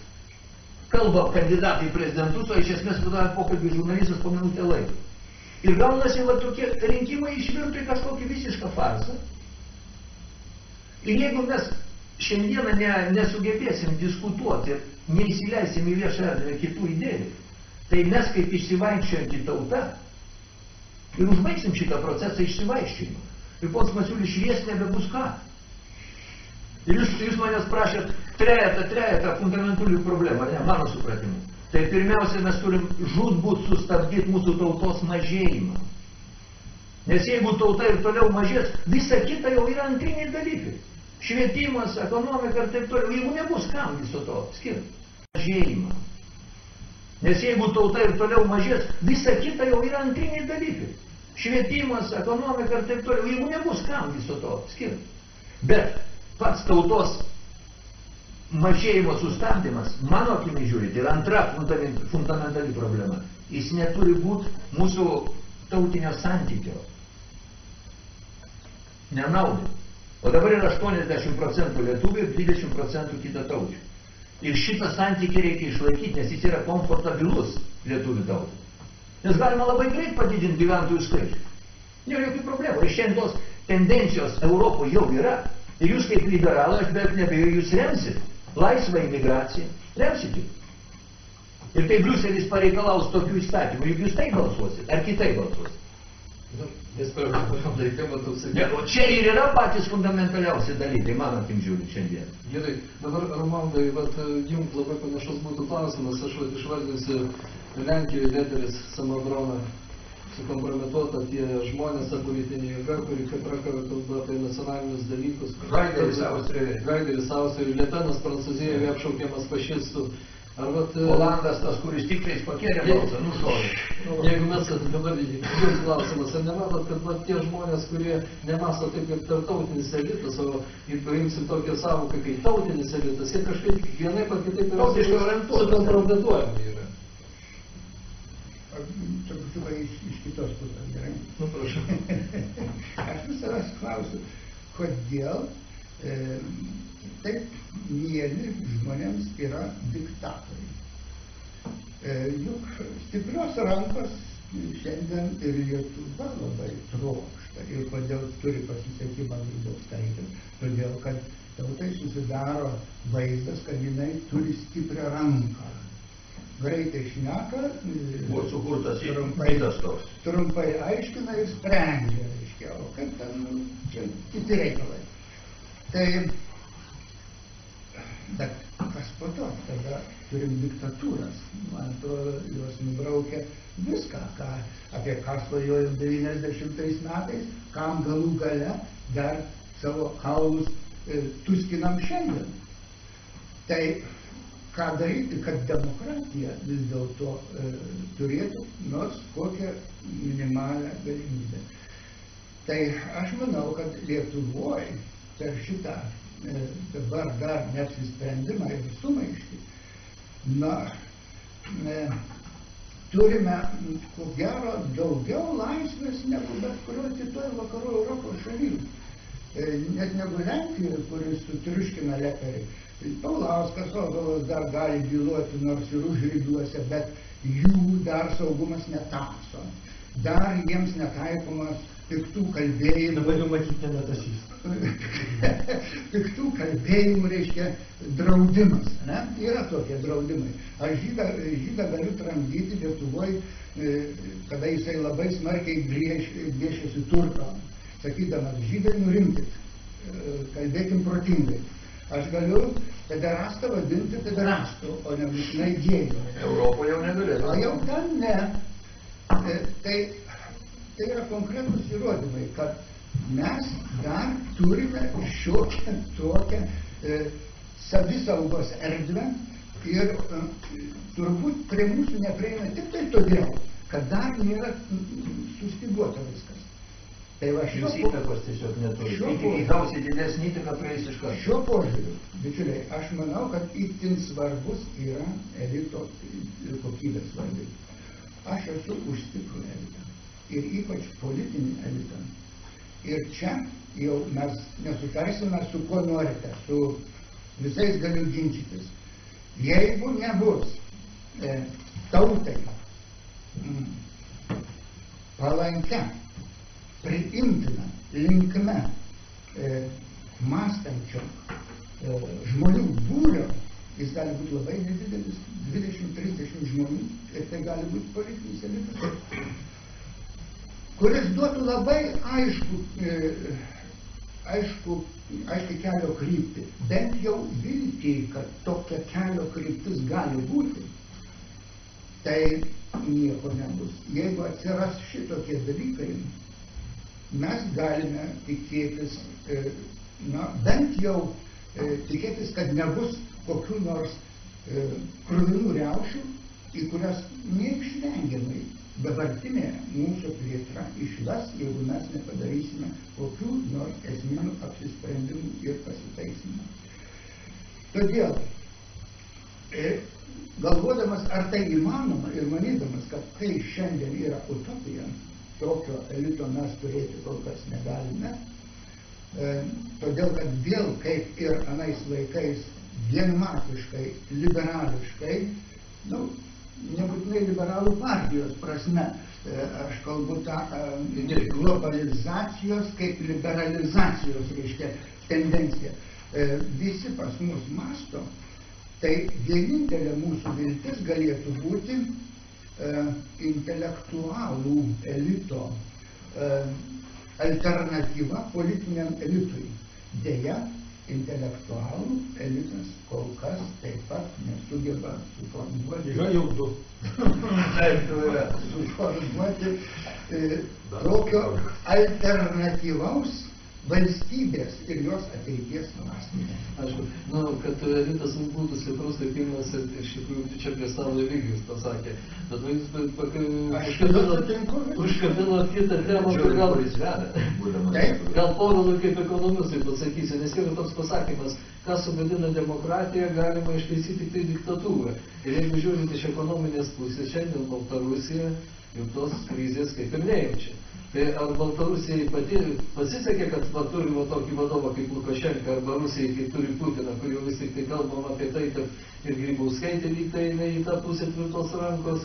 Kalba kandidatai į prezidentus, o iš esmės vadovauja pokalbį žurnalistas po minutę laiko. Ir gaunasi va tokie rinkimai išvirtų į kažkokį visišką farsą. Ir jeigu mes šiandieną nesugebėsim diskutuoti ir neįsileisim į viešą erdvę kitų idėjų, tai mes kaip išsivaikščiojanti tauta ir užbaigsim šitą procesą išsivaikščiojimą. Ir ponas Masiulis švies nebebus ką. Ir jūs manęs prašėt trejetą fundamentalių problemų, ne, mano supratimu. Tai pirmiausia, mes turim žūtbūt sustabdyti mūsų tautos mažėjimą. Nes jeigu tauta ir toliau mažės, visa kita jau yra antriniai dalykai. Švietimas, ekonomika ir taip toliau. Jeigu nebus kam viso to skirti. Mažėjimą. Nes jeigu tauta ir toliau mažės, visa kita jau yra antriniai dalykai. Švietimas, ekonomika ir taip toliau. Jeigu nebus kam viso to skirti. Bet pats tautos mažėjimo sustabdymas, mano akimi žiūrint, yra antra fundamentali problema. Jis neturi būti mūsų tautinio santykio. Nenaudai. O dabar yra 80% lietuvių ir 20% kitataučių. Ir šitą santykį reikia išlaikyti, nes jis yra komfortabilus lietuvių tautai. Nes galima labai greit padidinti gyventojų skaičių. Nėra jokių problemų. Ir šiandien tos tendencijos Europoje jau yra. Ir jūs kaip liberalai, aš beveik nebejoju, jūs remsit laisvą imigraciją. Remsit jų. Ir kai Briuselis pareikalaus tokių įstatymų, juk jūs tai balsuosit, ar kitai balsuosit? Nes per laiką matau sakyti. O čia ir yra patys fundamentaliausi dalykai, mano akim žiūrint šiandien. Gerai, dabar Romaldai, jums labai panašus būtų klausimas, aš išvardinsiu Lenkijoje Leteris Samobroną sukompromituota tie žmonės ar politinė jėga, kuri kaip kalba apie nacionalinius dalykus. Gaideris Austrijoje, Lepenas Prancūzijoje apšaukiamas fašistų. Olandas tas, kuris tikrai pakėlė balsą, nušovė. Jeigu mes dabar jums klausimas, ar nematot, kad tie žmonės, kurie nemasto taip kaip tarptautinis elitas, o paimsim tokią savoką kaip tautinis elitas, jie kažkaip vienaip ar kitaip yra sukompromituojami yra. Trupučiuką iš kitos pusės, gerai? Nu, prašau. Aš vis savęs klausiu, kodėl taip mieli žmonėms yra diktatoriai. Juk stiprios rankos šiandien ir Lietuva labai trokšta. Ir kodėl turi pasisekimą Grybauskaitė? Todėl, kad tautai susidaro vaizdas, kad jinai turi stiprią ranką. Greitai šneka, buvo sukurtas įdas toks. Trumpai aiškina ir sprendžia, reiškia, o kaip ten, čia kiti reikalai. Tai, bet kas po to, tada turim diktatūras, man atrodo, jos nubraukia viską, apie ką svajojom 90 metais, kam galų gale dar savo kaulus tuskinam šiandien. Tai ką daryti, kad demokratija vis dėlto turėtų nors kokią minimalią galimybę. Tai aš manau, kad Lietuvoje per šitą dabar dar neapsisprendimą ir sumaištį, turime, ko gero, daugiau laisvės negu bet kurio kitoj vakarų Europos šalyje. Net negu Lenkijoje, kuris sutriuškina Leperį. Paulauskas, Ozolas dar gali byloti nors ir užribiuose, bet jų dar saugumas netamso. Dar jiems netaikomas piktų kalbėjimų. Dabar jau matyti netasys. Piktų kalbėjimų reiškia draudimas. Ne? Yra tokie draudimai. Aš žydą galiu tramdyti Lietuvoje, kada jisai labai smarkiai gviešėsi turto. Sakydamas, žydai nurimkit, kalbėkim protingai. Aš galiu pederastą vadinti pederastu, o ne būtinai gėjų. Europoje jau negalėtų. O jau ten ne. Tai yra konkretus įrodymai, kad mes dar turime šiokią tokią savisaugos erdvę ir turbūt prie mūsų neprieina tik tai todėl, kad dar nėra sustyguota viskas. Tai va Jūs įtakos tiesiog neturi. Įgausiai didesnį įtaką praeis iš karto. Šiuo požiūriu, bičiuliai, aš manau, kad itin svarbus yra elito kokybės svarbi. Aš esu už stiprų elitą. Ir ypač politinį elitą. Ir čia jau mes nesutarsime su kuo norite, su visais galiu ginčytis. Jeigu nebus tautai palankia, priimtina linkme mąstančio žmonių būrio, jis gali būti labai nedidelis, 20-30 žmonių, ir tai gali būti politinis elitas, kuris duotų labai aiškiai kelio kryptį, bent jau viltį, kad tokia kelio kryptis gali būti, tai nieko nebus. Jeigu atsiras šitokie dalykai, mes galime tikėtis, bent jau tikėtis, kad nebus kokių nors kruvinų riaušių, į kurias neišvengiamai dabartinė mūsų plėtra išves, jeigu mes nepadarysime kokių nors esminių apsisprendimų ir pasitaisimų. Todėl, galvodamas, ar tai įmanoma ir manydamas, kad tai šiandien yra utopija, tokio elito mes turėti kol kas negalime, todėl, kad vėl kaip ir anais laikais vienmatiškai, liberališkai, nebūtinai liberalų partijos prasme, aš kalbu tą globalizacijos kaip liberalizacijos, reiškia, tendencija. Visi pas mus masto, tai vienintelė mūsų viltis galėtų būti intelektualų elito alternatyva politiniam elitui. Deja, intelektualų elitas kol kas taip pat nesugeba suformuoti. Yra jau du. Suformuoti tokio alternatyvaus valstybės ir jos ateities mąstymą. Aišku, kad elitas būtų stiprus, tai pirmas ir iš tikrųjų čia prie stalo Vigijus pasakė. Bet jūs užkabinot kitą temą, gal Povilui kaip ekonomistui pasakysiu, nes yra toks pasakymas, kas sugadina demokratiją, galima ištaisyti tik tai diktatūrą. Ir jeigu žiūrint iš ekonominės pusės, šiandien Baltarusija ir tos krizės kaip ir nejaučia. Tai ar Baltarusijai pasisekė, kad turi tokį vadovą kaip Lukašenka, arba Rusijai, kai turi Putiną, kur jau vis tik tai kalbam apie tai, kad ir Grybauskaitė lyg tai eina į tą pusę tvirtos rankos.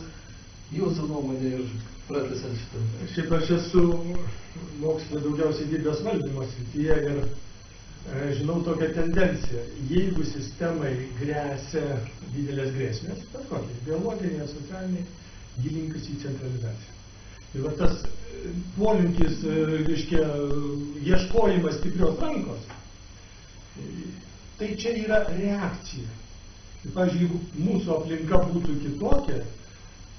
Jūsų nuomonė ir pratęsiant šitą. Šiaip aš esu moksle daugiausiai dirbęs valdymo srityje ir žinau tokią tendenciją. Jeigu sistemai gresia didelės grėsmės, bet kokiai, biologiniai, socialiniai, gilinkis į centralizaciją. Ir va tas polinkis, reiškia, ieškojimas stiprios rankos, tai čia yra reakcija. Ir, pavyzdžiui, jeigu mūsų aplinka būtų kitokia,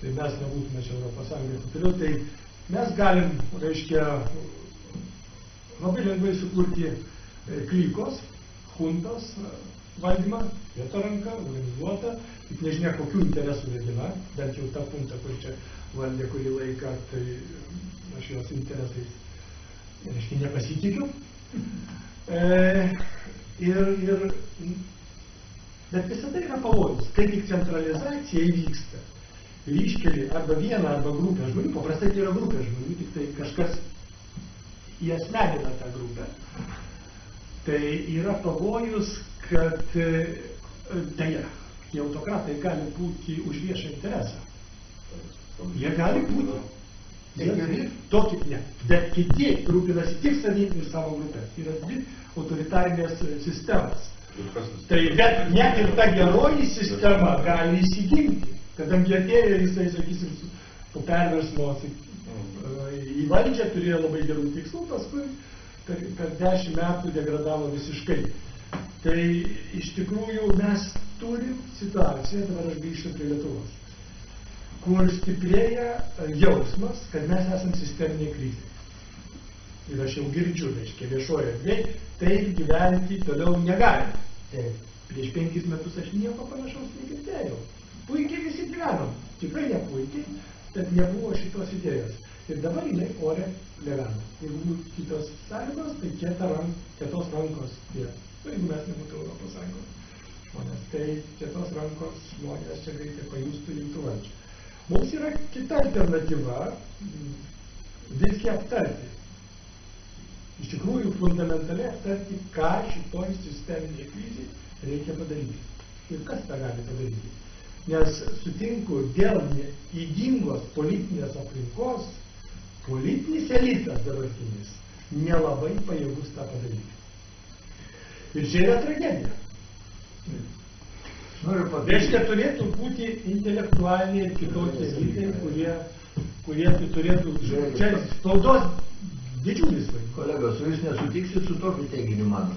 tai mes nebūtume čia Europos Sąjungoje, tai mes galim, reiškia, labai lengvai sukurti klykos, huntos valdymą, vieta ranka, organizuota, tik nežinia kokių interesų vedina, bent jau ta punta, kur čia valdė kurį laiką, tai aš jos interesais, reiškia, nepasitikiu. Bet visada yra pavojus, kai tik centralizacija įvyksta, ir iškeli arba vieną, arba grupę žmonių, paprastai tai yra grupė žmonių, tik tai kažkas įasmenina tą grupę, tai yra pavojus, kad deja, tie autokratai gali būti už viešą interesą. Jie gali būti. Tokį, ne. Bet kiti rūpinasi tik savim ir savo grupės. Yra dvi autoritarinės sistemas. Tai bet net ir ta geroji sistema gali įsiginti, kadangi atėjo jisai, sakysim, po perversmo į valdžią, turėjo labai gerų tikslų, paskui per 10 metų degradavo visiškai. Tai iš tikrųjų mes turim situaciją, dabar aš grįžtu prie Lietuvos, kur stiprėja jausmas, kad mes esam sisteminėje krizėje. Ir aš jau girdžiu, reiškia, viešoje erdvėje, tai gyventi toliau negalime. Prieš 5 metus aš nieko panašaus negirdėjau. Puikiai visi gyvenom, tikrai nepuikiai, bet nebuvo šitos idėjos. Ir dabar jinai ore gyvena. Jeigu būtų kitos sąlygos, tai kietos rankos yra. Jeigu mes nebūtų Europos Sąjungos žmonės, tai kietos rankos žmonės čia greitai pajustų jungtų valdžią. Mums yra kita alternatyva visgi aptarti. Iš tikrųjų, fundamentaliai aptarti, ką šitoj sisteminėje krizėje reikia padaryti. Ir kas tą gali padaryti. Nes sutinku, dėl ydingos politinės aplinkos, politinis elitas dabartinis nelabai pajėgus tą padaryti. Ir čia yra tragedija. Noriu Reiškia, pabrėžti. turėtų būti intelektualiniai ir kitokie lygiai, kurie turėtų... Čia spaudos didžiulis vaidmuo. Kolegos, jūs nesutiksit su tokiu teiginiu mano.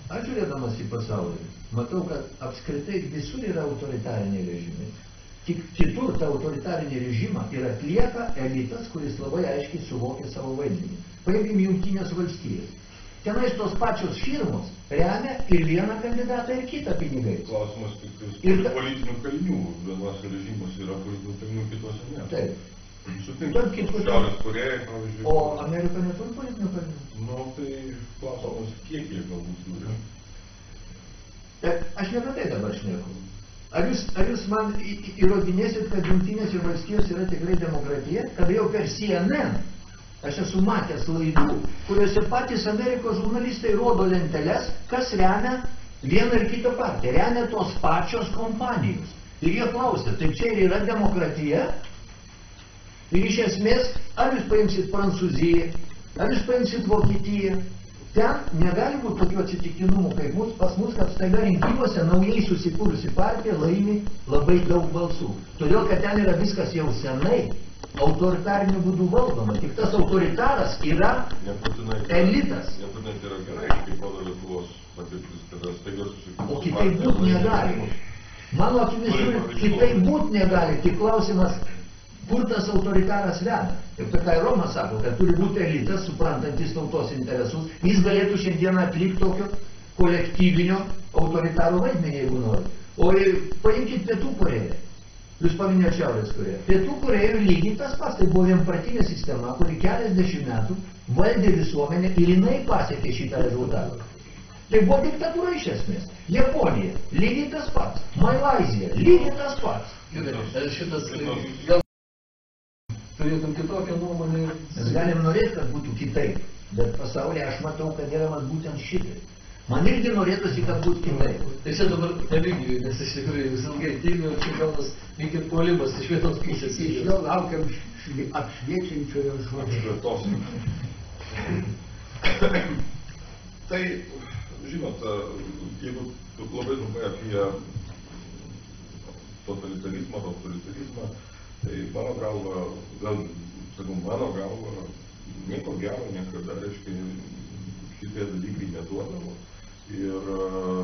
Aš žiūrėdamas į pasaulį, matau, kad apskritai visur yra autoritariniai režimai. Tik kitur tą autoritarinį režimą ir atlieka elitas, kuris labai aiškiai suvokia savo vaidmenį. Paimkim Jungtinės valstijas. Tenais tos pačios firmos remia ir vieną kandidatą, ir kitą pinigais. Klausimas tik Ir politinių kalinių. Vienuose režimuose yra politinių kalinių, kitose ne. Taip. Sutinku. Šiaurės Korėja, pavyzdžiui. O Amerika neturi politinių kalinių. Nu, tai klausimas, kiek jie galbūt turi. Aš ne apie tai dabar šneku. Ar jūs man įrodinėsit, kad Jungtinėse valstijos yra tikrai demokratija, kad jau per CNN aš esu matęs laidų, kuriuose patys Amerikos žurnalistai rodo lenteles, kas remia vieną ir kitą partiją, remia tos pačios kompanijos. Ir jie klausia, tai čia ir yra demokratija? Ir iš esmės, ar jūs paimsit Prancūziją, ar jūs paimsit Vokietiją, ten negali būti tokių atsitiktinumų kaip pas mus, kad staiga rinkimuose naujai susikūrusi partija laimi labai daug balsų. Todėl, kad ten yra viskas jau senai autoritariniu būdu valdoma. Tik tas autoritaras yra elitas. Nebūtinai tai yra gerai, kaip rodo Lietuvos patirtis, kada staiga susikūrusi. O kitaip būt negali. Mano akimis žiūrint, kitaip būt negali. Tik klausimas, kur tas autoritaras veda. Ir tai ką Romas sako, kad turi būti elitas, suprantantis tautos interesus, jis galėtų šiandieną atlikti tokio kolektyvinio autoritaro vaidmenį, jeigu nori. O paimkit Pietų Korėją. Jūs paminėjote Šiaurės Korėją. Pietų Korėjoje lygiai tas pats, tai buvo vienpartinė sistema, kuri keliasdešimt metų valdė visuomenę ir jinai pasiekė šitą rezultatą. Tai buvo diktatūra iš esmės. Japonija, lygiai tas pats. Malaizija, lygiai tas pats. Šitas gal turėtum kitokią nuomonę. Mes galim norėti, kad būtų kitaip, bet pasaulyje aš matau, kad yra būtent šitai. Man irgi norėtųsi, kad būtų kitaip. Tai čia dabar nevygiai, nes iš tikrųjų vis ilgai tyliu, čia gaunas iki puolimas iš vienos pusės. Iš jo laukiam apšviečiančiojo žodžio. Tai, žinot, jeigu labai trumpai apie totalitarizmą, autoritarizmą, tai mano galva, gal, sakau, mano galva, nieko gero niekada, reiškia, šitie dalykai neduodavo. Ir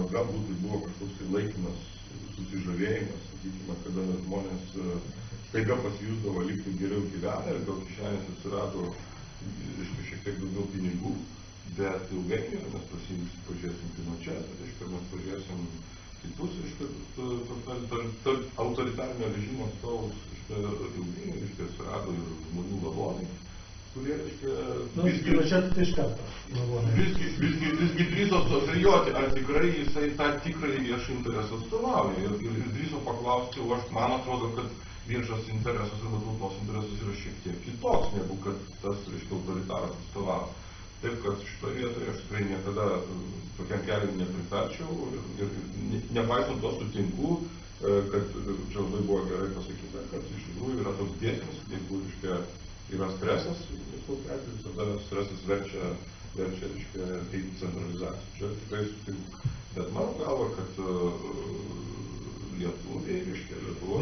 galbūt tai buvo kažkoks tai laikinas susižavėjimas, sakykime, kada žmonės staiga pasijusdavo likti geriau gyvenę ir gal kišenės atsirado, reiškia, šiek tiek daugiau pinigų, bet ilgainiui mes pažiūrėsim Pinochetą, reiškia, mes pažiūrėsim kitus, reiškia, autoritarinio režimo atstovus, reiškia, ilgainiui, reiškia, atsirado ir žmonių lavonai, kurie, reiškia, visgi drįso suabejoti, ar tikrai jisai tą tikrąjį viešą interesą atstovauja. Ir drįso paklausti, o man atrodo, kad viešas interesas arba tautos interesas yra šiek tiek kitoks, negu kad tas, reiškia, autoritaras atstovavo. Taip, kad šitoje vietoje aš tikrai niekada tokiam keliui nepritarčiau ir nepaisant to sutinku, kad čia labai buvo gerai pasakyta, kad iš tikrųjų yra toks dėsnis, jeigu, reiškia, yra stresas, tada stresas verčia, reiškia, eiti centralizaciją. Čia tikrai sutinku. Bet mano galva, kad lietuviai, reiškia, Lietuvos...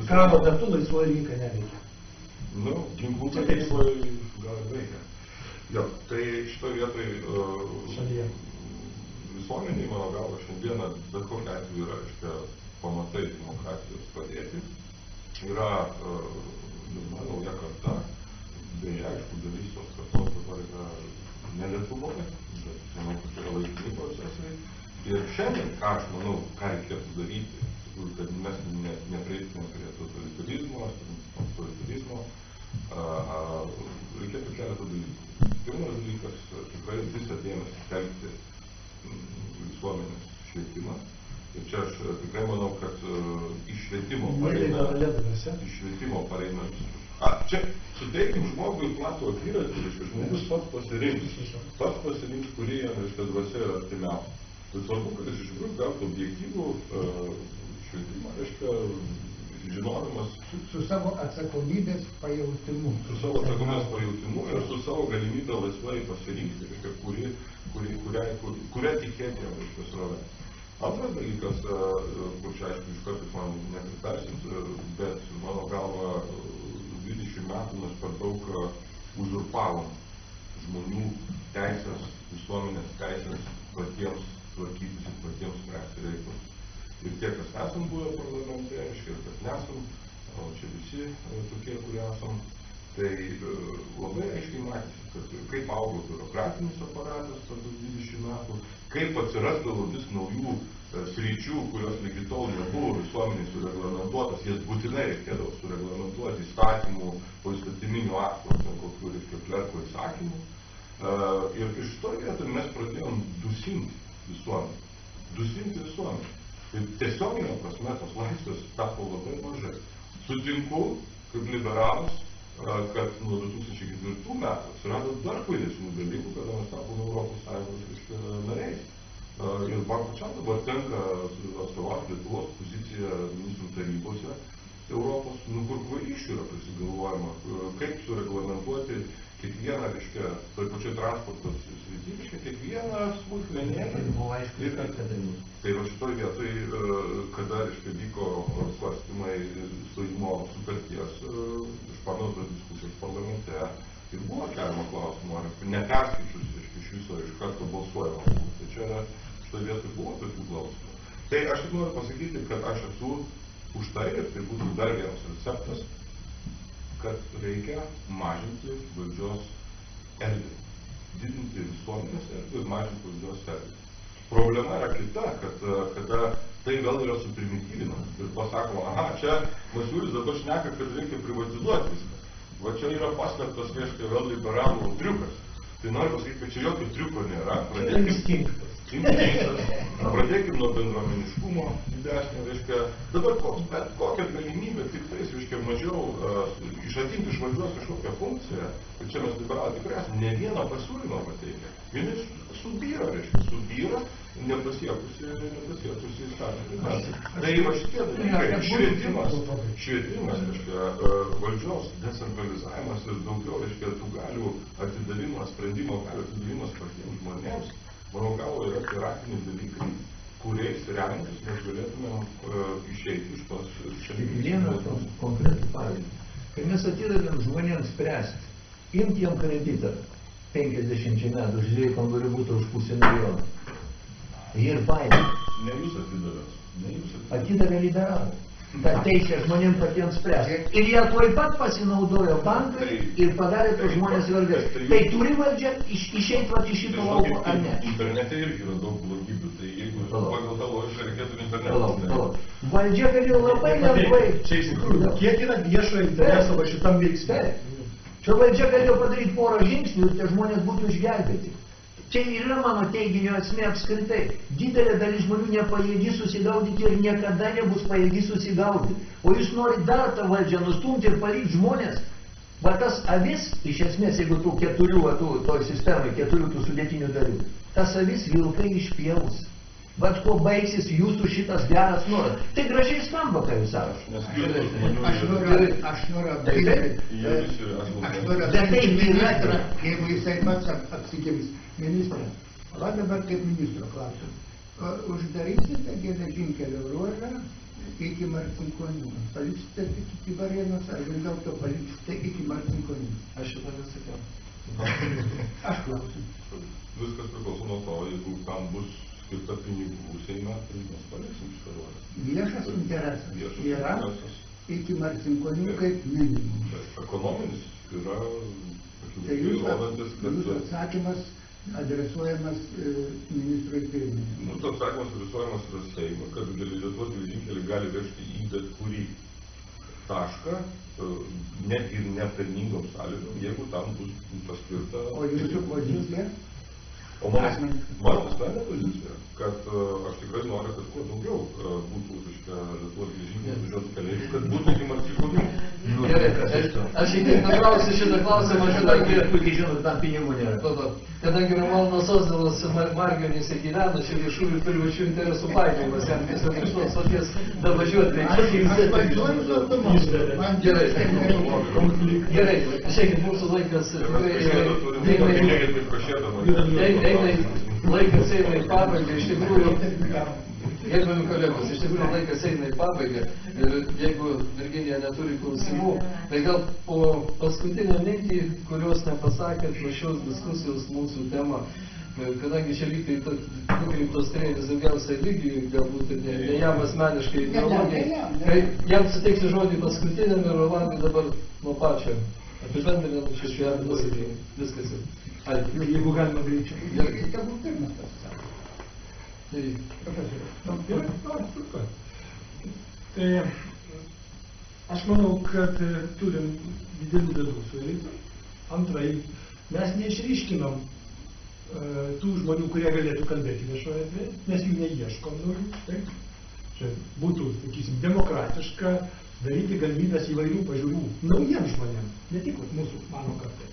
Karo metu laisvoji rinka neveikia. Nu, ginklų laisvoji gal veikia. Jo, tai šitoje vietoje visuomeniai, mano galva, šiandieną bet kokia atveju yra, reiškia, pamatai demokratijos padėti. Yra nauja karta, beje, aišku, dalis tos kartos dabar yra ne Lietuvoje, bet manau, kad yra laikini procesai. Ir šiandien, ką aš manau, ką reikėtų daryti, kad mes neprieitume prie totalitarizmo, reikėtų keletą dalykų. Pirmas dalykas, tikrai visą dėmesį telkti visuomenės švietimą. Ir čia aš tikrai manau, kad iš švietimo pareinant. Čia suteikim žmogui platų akiratį, reiškia, žmogus pats pasirinks, kurį jam, reiškia, dvasia yra artimiausia. Tai svarbu, kad jis iš tikrųjų gautų objektyvų švietimą, reiškia, žinojimas. Su savo atsakomybės pajautimu. Su savo atsakomybės pajautimu ir su savo galimybę laisvai pasirinkti, reiškia, kurią tikėti jam, reiškia, srovę. Antras dalykas, kur čia aišku iš kartais man nepritarsit, bet mano galva 20 metų mes per daug uzurpavom žmonių teisės, visuomenės teisės patiems tvarkytis ir patiems spręsti reikalus. Ir tie, kas esam buvę parlamente, reiškia, ir kas nesam, o čia visi tokie, kurie esam, tai labai aiškiai matėsi, kad kaip augo biurokratinis aparatas per 20 metų, kaip atsirasdavo vis naujų sričių, kurios lygi tol nebuvo visuomeniai sureglamentuotas, jas būtinai reikėdavo sureglamentuoti įstatymų, poįstatyminių aktų, kokių reiškia klerko įsakymų. Ir iš to vietoj mes pradėjom dusinti visuomenį. Ir tiesioginė prasme tos laisvės tapo labai mažai. Sutinku, kaip liberalas, kad nuo 2004 metų atsirado dar kvailesnių dalykų, kada mes tapome Europos Sąjungos nariais. Ir man pačiam dabar tenka atstovauti Lietuvos poziciją ministrų tarybose Europos, kur kvailysčių yra prisigalvojama, kaip sureglamentuoti kiekvieną, reiškia, toj pačioj transporto srity, reiškia, kiekvieną smulkmenėlį. Tai va šitoj vietoj, kada, reiškia, vyko svarstymai stojimo sutarties, iš pamėtos diskusijos parlamente, ir buvo keliama klausimų, ar neperskaičius, reiškia, iš viso iš karto balsuojama. Tai čia šitoj vietoj buvo tokių klausimų. Tai aš tik noriu pasakyti, kad aš esu už tai, ir tai būtų dar vienas receptas, kad reikia mažinti valdžios erdvę, didinti visuomenės erdvę ir mažinti valdžios erdvę. Problema yra kita, kad kada tai vėl yra suprimityvinama ir pasakoma, aha, čia Masiulis dabar šneka, kad reikia privatizuoti viską. Va čia yra paslėptas, reiškia, vėl liberalų triukas. Tai noriu pasakyti, kad čia jokio triuko nėra. Pradėkim nuo bendruomeniškumo didesnio, reiškia, dabar bet kokią galimybę tik tais, reiškia, mažiau išatimti iš valdžios kažkokią funkciją, ir čia mes liberalai tikrai esame ne vieną pasiūlymą pateikę. Vieni subyra, reiškia, nepasiekusi įstatymą. Tai va šitie dalykai, švietimas, reiškia, valdžios decentralizavimas ir daugiau, reiškia, tų galių atidavimas, sprendimo galių atidavimas patiems žmonėms, mano galvo, yra terapiniai dalykai, kuriais remiantis mes galėtumėm išeiti iš tos šalies. Vieną konkretų pavyzdį. Kai mes atidavėm žmonėms spręsti, imti jam kreditą 50 metų, žiūrėjai, kambarių būtų už $500 milijonų. Jie ir baimė. Ne jūs atidavęs. Atidavė liberalai. Ta teisė žmonėms patiems spręsti. Ir jie tuoj pat pasinaudojo bankai ir padarė tos žmonės vergas. Tai turi valdžia išeiti vat iš šito lauko, ar ne? Internete irgi yra daug blogybių, tai jeigu pagal tą logiką reikėtų internetą. Valdžia galėjo labai lengvai. Čia iš tikrųjų, kiek yra viešo intereso va šitam veiksme? Čia valdžia galėjo padaryti porą žingsnių ir tie žmonės būtų išgelbėti. Čia yra mano teiginio esmė apskritai. Didelė dalis žmonių nepajėgi susigaudyti ir niekada nebus pajėgi susigaudyti. O jūs norit dar tą valdžią nustumti ir palikti žmonės. Va tas avis, iš esmės, jeigu tų keturių, toj sistemai, keturių tų sudėtinių dalių, tas avis vilkai išpjaus. Bet kuo baigsis jūsų šitas geras noras. Tai gražiai skamba, ką jūs sakote. Aš noriu apsikėti, jeigu jisai pats apsikėlis ministrą. Va dabar kaip ministro klausim. Uždarysite geležinkelio ruožą iki Marcinkonių. Paliksite tik iki Varėnos, ar vis dėlto paliksite iki Marcinkonių? Aš šitą nesakiau. Aš klausiu. Viskas priklauso nuo to, jeigu tam bus skirta pinigų Seime, tai mes paliksim šitą ruožą. Viešas interesas yra iki Marcinkonių kaip minimum. Ekonominis yra Tai jūsų atsakymas adresuojamas ministrui pirmininkui. Mūsų atsakymas adresuojamas yra Seimui, kad Lietuvos geležinkeliai gali vežti į bet kurį tašką, net ir nepelningom sąlygom, jeigu tam bus paskirta. O jūsų pozicija? O mano asmeninė pozicija, kad aš tikrai noriu, kad kuo daugiau būtų Lietuvos geležinkeliai važiuotų keleivių, kad būtų iki Marcinkonių. Gerai, aš įdėk nutrauksiu šitą klausimą, kadangi Romualdas Ozolas Margionyse gyvena, čia viešųjų privačių interesų painimas, jam tiesiog iš tos stoties davažiuoti reikia. Gerai, žiūrėkit, mūsų laikas tikrai eina laikas eina į pabaigą, iš tikrųjų Gerbiami kolegos, iš tikrųjų laikas eina į pabaigą ir jeigu Virginija neturi klausimų, tai gal po paskutinę mintį, kurios nepasakėt nuo šios diskusijos mūsų tema, kadangi čia lygtai nukreiptos strėlės daugiausiai Ligijui, galbūt ir ne jam asmeniškai ideologijai, tai jam suteiksiu žodį paskutiniam ir Rolandai dabar nuo pačio apibendrinant šešėlį nusakymą. Viskas jau. Jeigu galima greičiau. Gerai, tegul pirmas pasisako. Tai aš manau, kad turim didelių bėdų su elitu. Antrai, mes neišryškinam tų žmonių, kurie galėtų kalbėti viešoje erdvėje, mes jų neieškom naujų. Taip? Čia būtų, sakysim, demokratiška daryti galimybės įvairių pažiūrų naujiems žmonėms, ne tik mūsų mano kartai.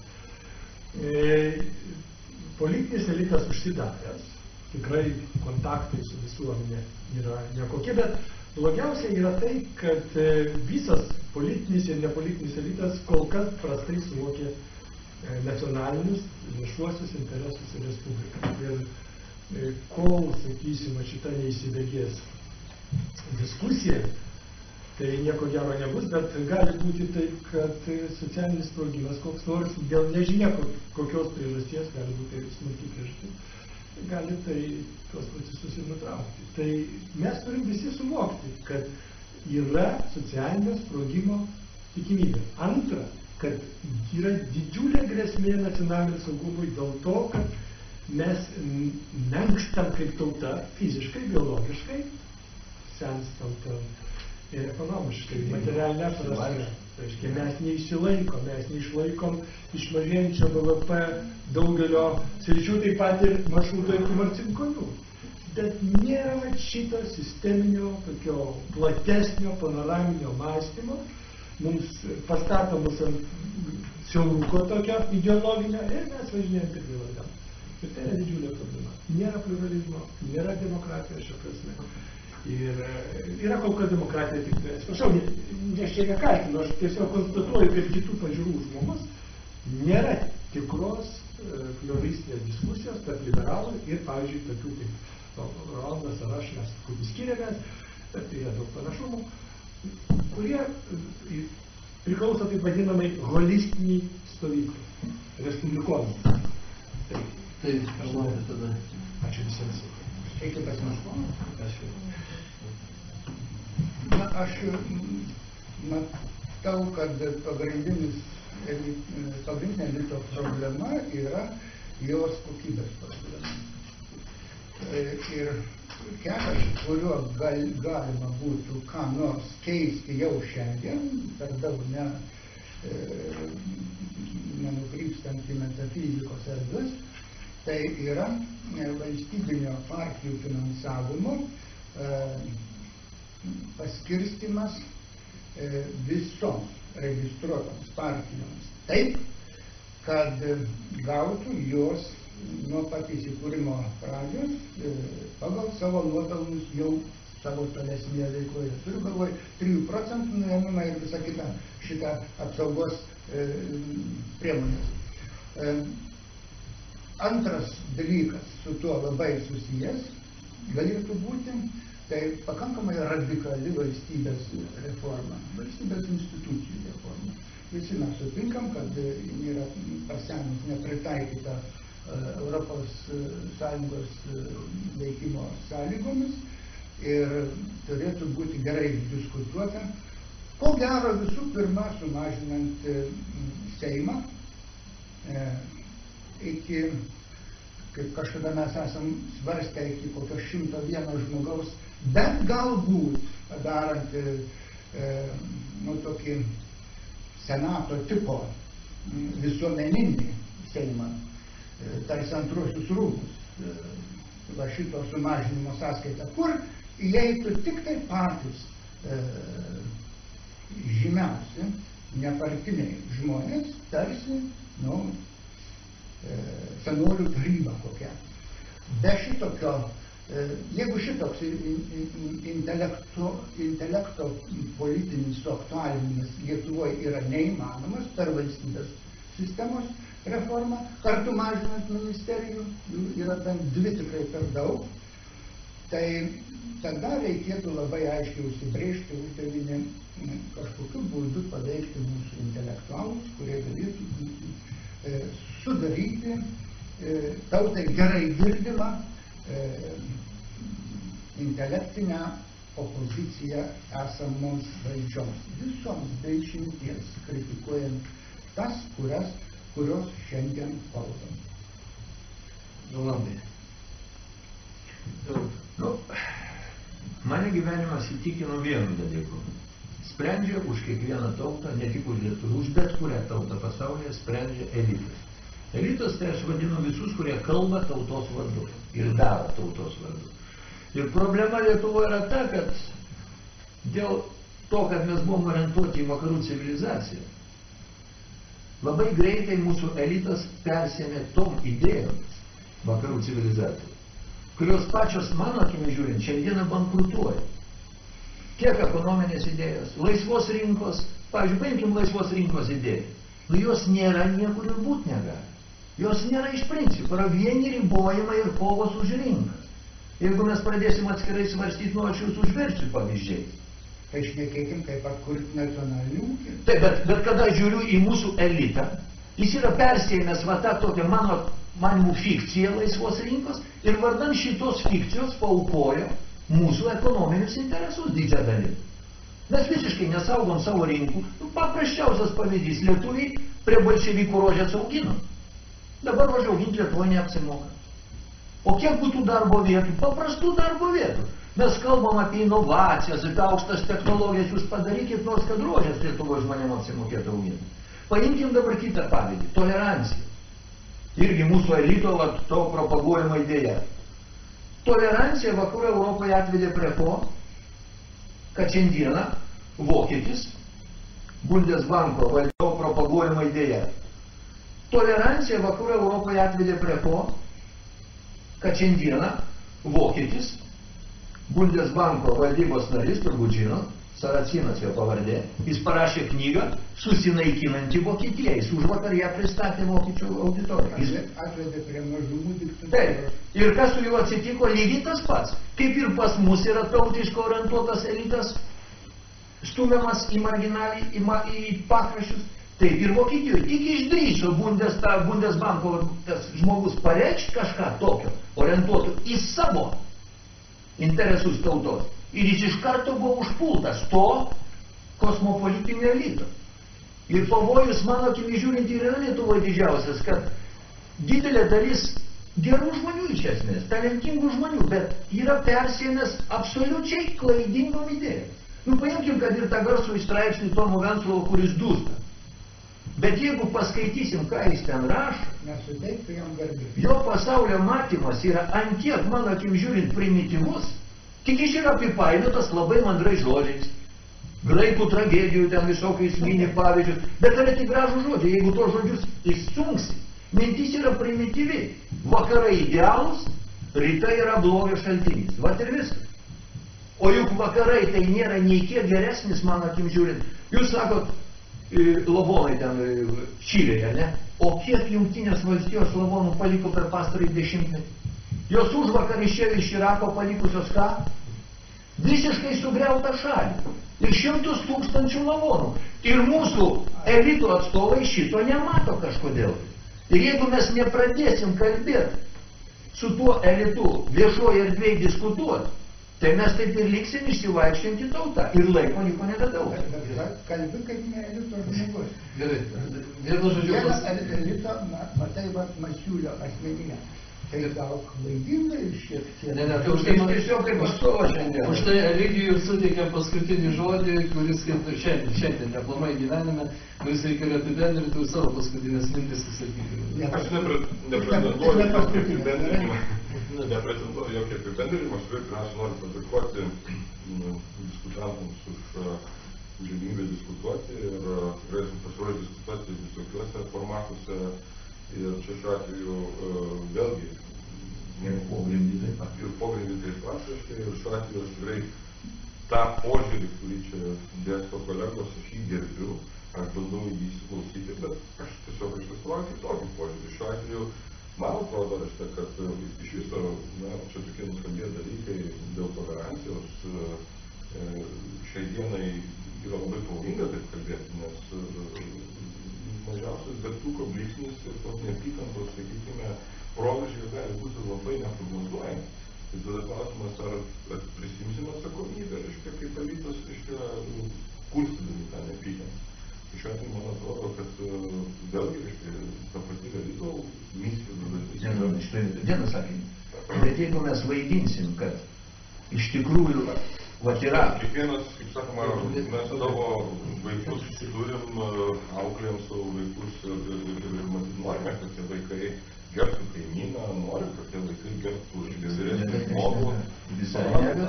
Politinis elitas užsidaręs, tikrai kontaktai su visuomenė yra nekokie, bet blogiausia yra tai, kad visas politinis ir nepolitinis elitas kol kas prastai suvokė nacionalinius viešuosius interesus ir respubliką. Ir kol, sakysim, šita neįsibėgės diskusija, tai nieko gero nebus, bet gali būti taip, kad socialinis sprogimas koks nors, dėl nežinia kokios priežasties, gali būti tai smulki priežastis, gali tai tuos procesus ir nutraukti. Tai mes turim visi suvokti, kad yra socialinio sprogimo tikimybė. Antra, kad yra didžiulė grėsmė nacionaliniam saugumui dėl to, kad mes menkstam kaip tauta fiziškai, biologiškai, senstam ir ekonomiškai, materialinė prasme. Tai mes neišsilaikom, mes neišlaikom išmažėjančio BVP daugelio sričių, taip pat ir maršruto iki Marcinkonių. Bet nėra šito sisteminio, tokio platesnio, panoraminio mąstymo, mums pastatomus ant siauruko tokio ideologinio ir mes važinėjom kaip vėladam. Ir tai yra didžiulė problema. Nėra pluralizmo, nėra demokratijos šio prasme. Ir yra kol kas demokratija tik tai. Atsiprašau, aš čia nekaltinu, aš tiesiog konstatuoju, kaip kitų pažiūrų žmogus nėra tikros pluralistinės diskusijos tarp liberalų ir, pavyzdžiui, tokių kaip Rolandas ar aš, mes kurį skiriamės, bet tai yra daug panašumų, kurie priklauso taip vadinamai holistiniai stovyklai, respublikonai. Taip, Rolandai tada. Ačiū visiems. Eikit pas mus. Ačiū. Na, aš matau, kad pagrindinė elito problema yra jos kokybės problema. Ir kelias, kuriuo galima būtų ką nors keisti jau šiandien, per daug nenukrypstant į metafizikos erdves, tai yra valstybinio partijų finansavimo paskirstimas visoms registruotoms partijoms taip, kad gautų jos nuo pat įsikūrimo pradžios pagal savo nuopelnus jau savo tolesnėje veikloje. Turiu galvoj 3% nuėmimą ir visą kitą šitą apsaugos priemonės. Antras dalykas su tuo labai susijęs galėtų būti tai pakankamai radikali valstybės reforma, valstybės institucijų reforma. Visi mes sutinkam, kad yra pasenus nepritaikyta Europos Sąjungos veikimo sąlygomis ir turėtų būti gerai diskutuota. Ko gero visų pirma sumažinant Seimą iki, kaip kažkada mes esam svarstę, iki kokio 101 žmogaus, bet galbūt padarant tokį senato tipo visuomeninį Seimą, tarsi antruosius rūmus, va šito sumažinimo sąskaita, kur įeitų tik tai patys žymiausi nepartiniai žmonės, tarsi, senolių taryba kokia. Be šitokio, jeigu šitoks intelekto politinis suaktualinimas Lietuvoje yra neįmanomas per valstybės sistemos reformą, kartu mažinant ministerijų, yra bent 2 tikrai per daug, Tai tada reikėtų labai aiškiai užsibrėžti uždavinį, kažkokiu būdu paveikti mūsų intelektualus, kurie galėtų sudaryti tautai gerai girdimą intelektinę opoziciją esamoms valdžioms. Visoms be išimties kritikuojant tas, kurios šiandien valdom. Rolandai. Nu, mane gyvenimas įtikino vienu dalyku. Sprendžia už kiekvieną tautą, ne tik už lietuvių, už bet kurią tautą pasaulyje sprendžia elitas. Elitas tai aš vadinu visus, kurie kalba tautos vardu ir daro tautos vardu. Ir problema Lietuvoje yra ta, kad dėl to, kad mes buvom orientuoti į vakarų civilizaciją, labai greitai mūsų elitas persėmė tom idėjom vakarų civilizacijos, kurios pačios, mano akimi žiūrint, šiandieną bankrutuoja. Kiek ekonominės idėjos, laisvos rinkos, pavyzdžiui, paimkim laisvos rinkos idėją. Nu, jos nėra niekur ir būt negali. Jos nėra iš principo, yra vieni ribojimai ir kovos už rinką. Jeigu mes pradėsim atskirai svarstyti, nu aš jūs užversiu pavyzdžiai. Tai šnekėkim, kaip atkurti nacionalinį ūkį. Taip, bet kada žiūriu į mūsų elitą, jis yra persėjęs va tą tokią manimų fikciją laisvos rinkos ir vardan šitos fikcijos paaukojo mūsų ekonominius interesus didžią dalį. Mes visiškai nesaugom savo rinkų. Paprasčiausias pavyzdys, lietuviai prie bolševikų rožės augino. Dabar užauginti Lietuvoje neapsimoka. O kiek būtų darbo vietų? Paprastų darbo vietų. Mes kalbam apie inovacijas, apie aukštas technologijas, jūs padarykit nors, kad rožės Lietuvoje žmonėm apsimokėtų auginti. Paimkim dabar kitą pavyzdį, toleranciją. Irgi mūsų elito to propaguojama idėja. Tolerancija vakarų Europoje atvedė prie to, kad šiandieną vokietis Bundesbanko valdymo propaguojama idėja. Tolerancija vakarų Europoje atvedė prie to, kad šiandieną vokietis Bundesbanko valdybos narys, turbūt žinot, Saracinas jo pavardė, jis parašė knygą Susinaikinanti Vokietija. Jis užvakar ją pristatė vokiečių auditorijai. Atvedė prie mažumų diktatūros. Taip. Ir kas su juo atsitiko, lygiai tas pats. Kaip ir pas mus yra tautiškai orientuotas elitas, stumiamas į marginalį, į pakraščius, taip ir Vokietijoje. Tik išdrįso Bundesbanko žmogus pareikšti kažką tokio, orientuotų į savo interesus tautos. Ir jis iš karto buvo užpultas to kosmopolitinio elito. Ir pavojus, mano akimi žiūrint, yra Lietuvoje didžiausias, kad didelė dalis gerų žmonių iš esmės, talentingų žmonių, bet yra persėmęs absoliučiai klaidingom idėjom. Nu, paimkim, kad ir tą garsų straipsnį Tomo Venclovo, kuris dūsta. Bet jeigu paskaitysim, ką jis ten rašo, nesuteiktų jam garbės. Jo pasaulio matymas yra ant tiek, mano akim žiūrint, primityvus, tik jis yra apipainiotas labai mandrai žodžiais. Graikų tragedijų ten visokiais mini pavyzdžius, bet yra tik gražų žodžiai, jeigu tos žodžius įsungsi. Mintis yra primityvi. Vakarai idealus, rytai yra blogio šaltinis. Vat ir viskas. O juk vakarai tai nėra nei kiek geresnis, mano akim žiūrint. Jūs sakot, lavonai ten Čilėje, ne? O kiek Jungtinės valstijos lavonų paliko per pastarąjį dešimtmetį? Jos užvakar išėjo iš Irako palikusios ką? Visiškai sugriautą šalį. Ir 100 000 lavonų. Ir mūsų elito atstovai šito nemato kažkodėl. Ir jeigu mes nepradėsim kalbėti su tuo elitu viešoje erdvėje diskutuoti, tai mes taip ir liksim išsivaikščianti tautą. Ir laiko nieko nebedaug. Kalbi kaip ne elito žmogus. Gerai. Vienu žodžiu Vieną elito matai Masiulio asmenyje. Tai gal klaidinga ir šiek tiek. Ne, tai už tai tiesiog kaip atstovas šiandien. Už tai Eligijui suteikiam paskutinį žodį, kuris kaip šiandien neplamai gyvenime, kuris reikia apibendrinti savo paskutinės mintis įsakyti. Aš nepretenduoju jokį apibendrinimą. Nepretenduoju jokį apibendrinimą. Aš pirmiausia noriu padėkoti diskutantams už galimybę diskutuoti ir tikrai esu pasiruošęs diskutuoti visokiuose formatuose. Ir čia šiuo atveju vėlgi ir pogrindį taip pat. Ir pogrindį taip pat, ir šiuo atveju aš tikrai tą požiūrį, kurį čia dėsto kolegos, aš jį gerbiu, aš bandau jį įsiklausyti, bet aš tiesiog atstovauju kitokį požiūrį. Šiuo atveju Man atrodo, kad iš viso, čia tokie nuskambėjo dalykai dėl tolerancijos šiai dienai yra labai pavojinga taip kalbėti, nes mažiausias degtuko blyksnis ir tos neapykantos, sakykime, proveržiai gali būti labai neprognozuojami. Ir tada klausimas, ar prisimsime atsakomybę, kaip elitas, kurstydami tą neapykantą. Šiuo atveju man atrodo, kad vėlgi, ta pati elito misija. Vienas sakinį. Bet jeigu mes vaidinsim, kad iš tikrųjų yra. Kiekvienas, kaip sakoma, mes savo vaikus turim, auklėjom savo vaikus ir norime, kad tie vaikai gerbtų kaimyną, norim, kad tie vaikai gerbtų vyresnį žmogų.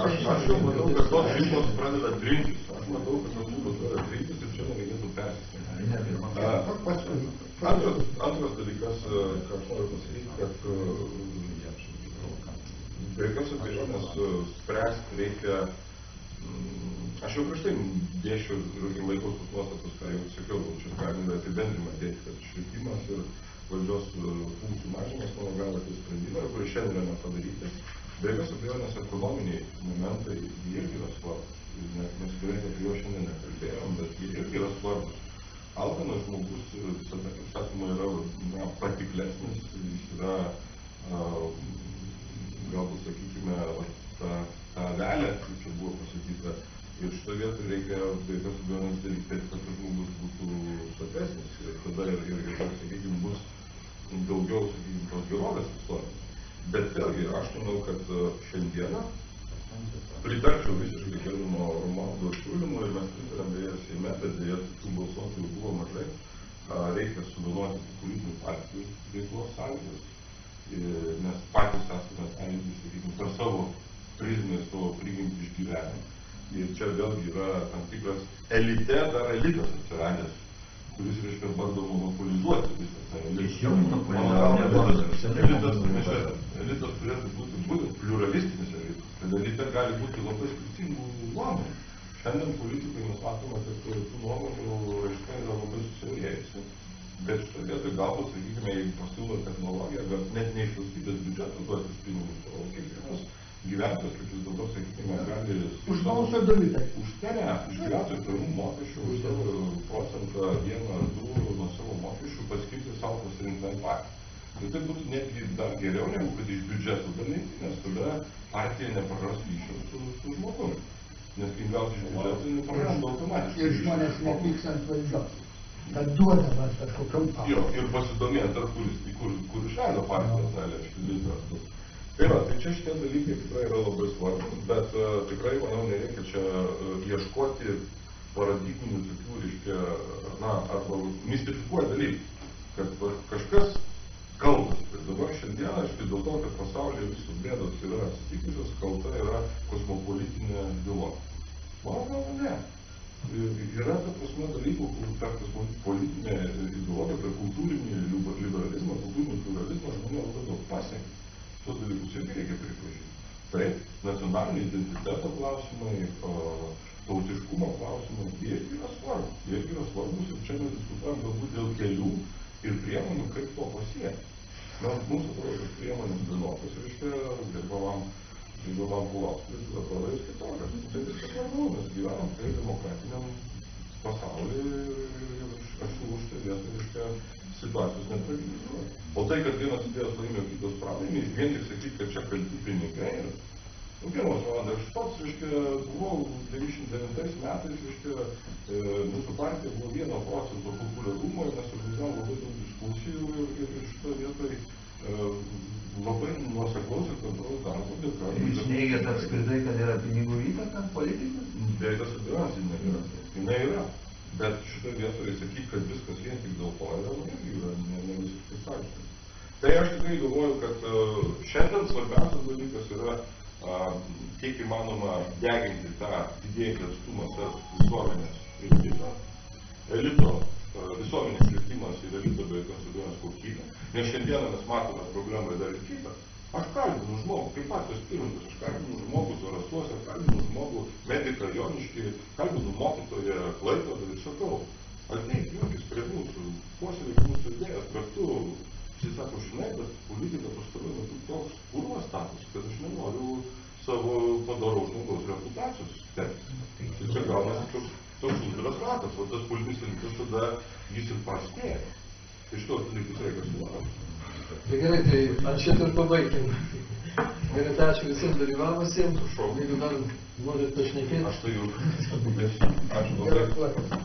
Aš jau matau, kad tos šeimos pradeda trintis. Aš matau, kad tos šeimos pradeda trintis ir čia nereikėtų persistengti. Antras dalykas, ką aš noriu pasakyti, kad be jokios abejonės spręsti reikia. Aš jau prieš tai dėšiu ir laikos tos nuostatos, ką jau sakiau, čia galime apibendrimą dėti, kad švietimas ir valdžios funkcijų mažinimas, mano galva, tai sprendimai, kurie šiandien yra nepadaryti. Be jokios abejonės ekonominiai momentai irgi yra svarbus. Mes beveik apie jo šiandien nekalbėjom, bet jie irgi yra svarbus. Alkanas žmogus visada, kaip sakoma, yra patiklesnis, jis yra, galbūt sakykime, tą velę, kaip čia buvo pasakyta. Ir šitoje vietoje reikia be jokios abejonės daryti taip, kad tas žmogus būtų sotesnis. Ir tada sakykime, bus daugiau, sakykime, tos gerovės istorijos. Bet vėlgi, aš manau, kad šiandieną pritarčiau visiškai gerbiamo Romualdo siūlymų ir mes pritarėm beje Seime, bet beje tokių balsuotojų buvo mažai. Reikia suvienodinti politinių partijų veiklos sąlygas, nes patys esame sąlygiai, sakykime, per savo prizmę ir savo prigimtį išgyvenimą. Ir čia vėlgi yra tam tikras elite, dar elitas atsiradęs, kuris, reiškia, bando monopolizuoti visą tą elitą. Elitas turėtų būti pluralistinis elitas, kad elite gali būti labai skirtingų nuomonių. Šiandien politikai mes matome, kad tų nuomonių reiškia yra labai susiaurėjusi. Bet šitoje vietoje galbūt, sakykime, jeigu pasiūlo technologiją, bet net ne iš valstybės biudžeto duoti pinigus, o kiekvienas gyventojas, kaip jūs dabar, sakykime, gali užbalso dalykai. Užtenę iš gyventojų pajamų mokesčių už savo procentą 1 ar 2 nuo savo mokesčių paskirti savo pasirinktą partiją. Ir tai būtų netgi dar geriau, negu kad iš biudžeto dalinti, nes tada partija nepraras ryšio su žmogumi. Nes kai gauti iš biudžeto, nepraranda automatiškai. Ir žmonės nepyks ant valdžios. Kad duodama kažkokiam partijom. Jo, ir pasidomėti, kur išleido partijos dalį, literatūrą. Tai va, tai čia šitie dalykai tikrai yra labai svarbus, bet tikrai, manau, nereikia čia ieškoti paradigminių tokių, reiškia, arba mistifikuoti dalykų, kad kažkas kalbasi. Ir dabar šiandieną, aišku, dėl to, kad pasaulyje visos bėdos yra atsitikusios, kalta yra kosmopolitinė ideologija. Mano, ne. Yra, ta prasme, dalykų, kur per politinę ideologiją, per kultūrinį liberalizmą, kultūrinį pluralizmą žmonė labai daug pasiekė. Tos dalykus irgi reikia pripažinti. Taip, nacionalinio identiteto klausimai, tautiškumo klausimai, jie irgi yra svarbus. Jie irgi yra svarbus ir čia mes diskutuojam galbūt dėl kelių ir priemonių, kaip to pasiekti. Mums atrodo, kad priemonės vienokos, reiškia, gerbiamam Pulavskui, atrodo jis kitokios. Tai viskas normalu, mes gyvenam tai demokratiniam pasaulyje ir aš už tai vietą, reiškia, situacijos netragedizuoja. O tai, kad vienas idėjas laimėjo, kitos pralaimė, vien tik sakyti, kad čia kalti pinigai. Pirmas valandas, aš pats, reiškia, buvau 99 metais, reiškia, mūsų partija buvo 1% populiarumo ir mes organizavom labai daug diskusijų ir šitoje vietoje labai nuoseklaus ir kontrolaus darbo. Jūs neigiate apskritai, kad yra pinigų įtaka politikų? Be jokios abejonės jinai yra. Bet šitoje vietoje sakyti, kad viskas vien tik dėl to yra ne visiškai sąžininga. Tai aš tikrai galvoju, kad šiandien svarbiausias dalykas yra kiek įmanoma deginti tą didėjantį atstumą tarp visuomenės ir elito, visuomenės švietimas ir elito be jokios abejonės kokybė. Nes šiandieną mes matome problemą dar ir kitą. Aš kalbinu žmogų, kaip partijos pirmininkas, aš kalbinu žmogų Zarasuose, kalbinu žmogų mediką Joniškį, kalbinu mokytoją Klaipėdą ir sakau, ateik juokis prie mūsų, puoselėk mūsų idėjas, kartu, jis sako, žinai, bet o tas politinis elitas tada jis ir prastėja. Tai šitos dalykus reikia sulaukti. Tai gerai, tai šitą ir pabaigim. Gerai, tai ačiū visiems dalyvavusiems. Jeigu dar norit pašnekėti. Aš tai jau skambės. Ačiū labai.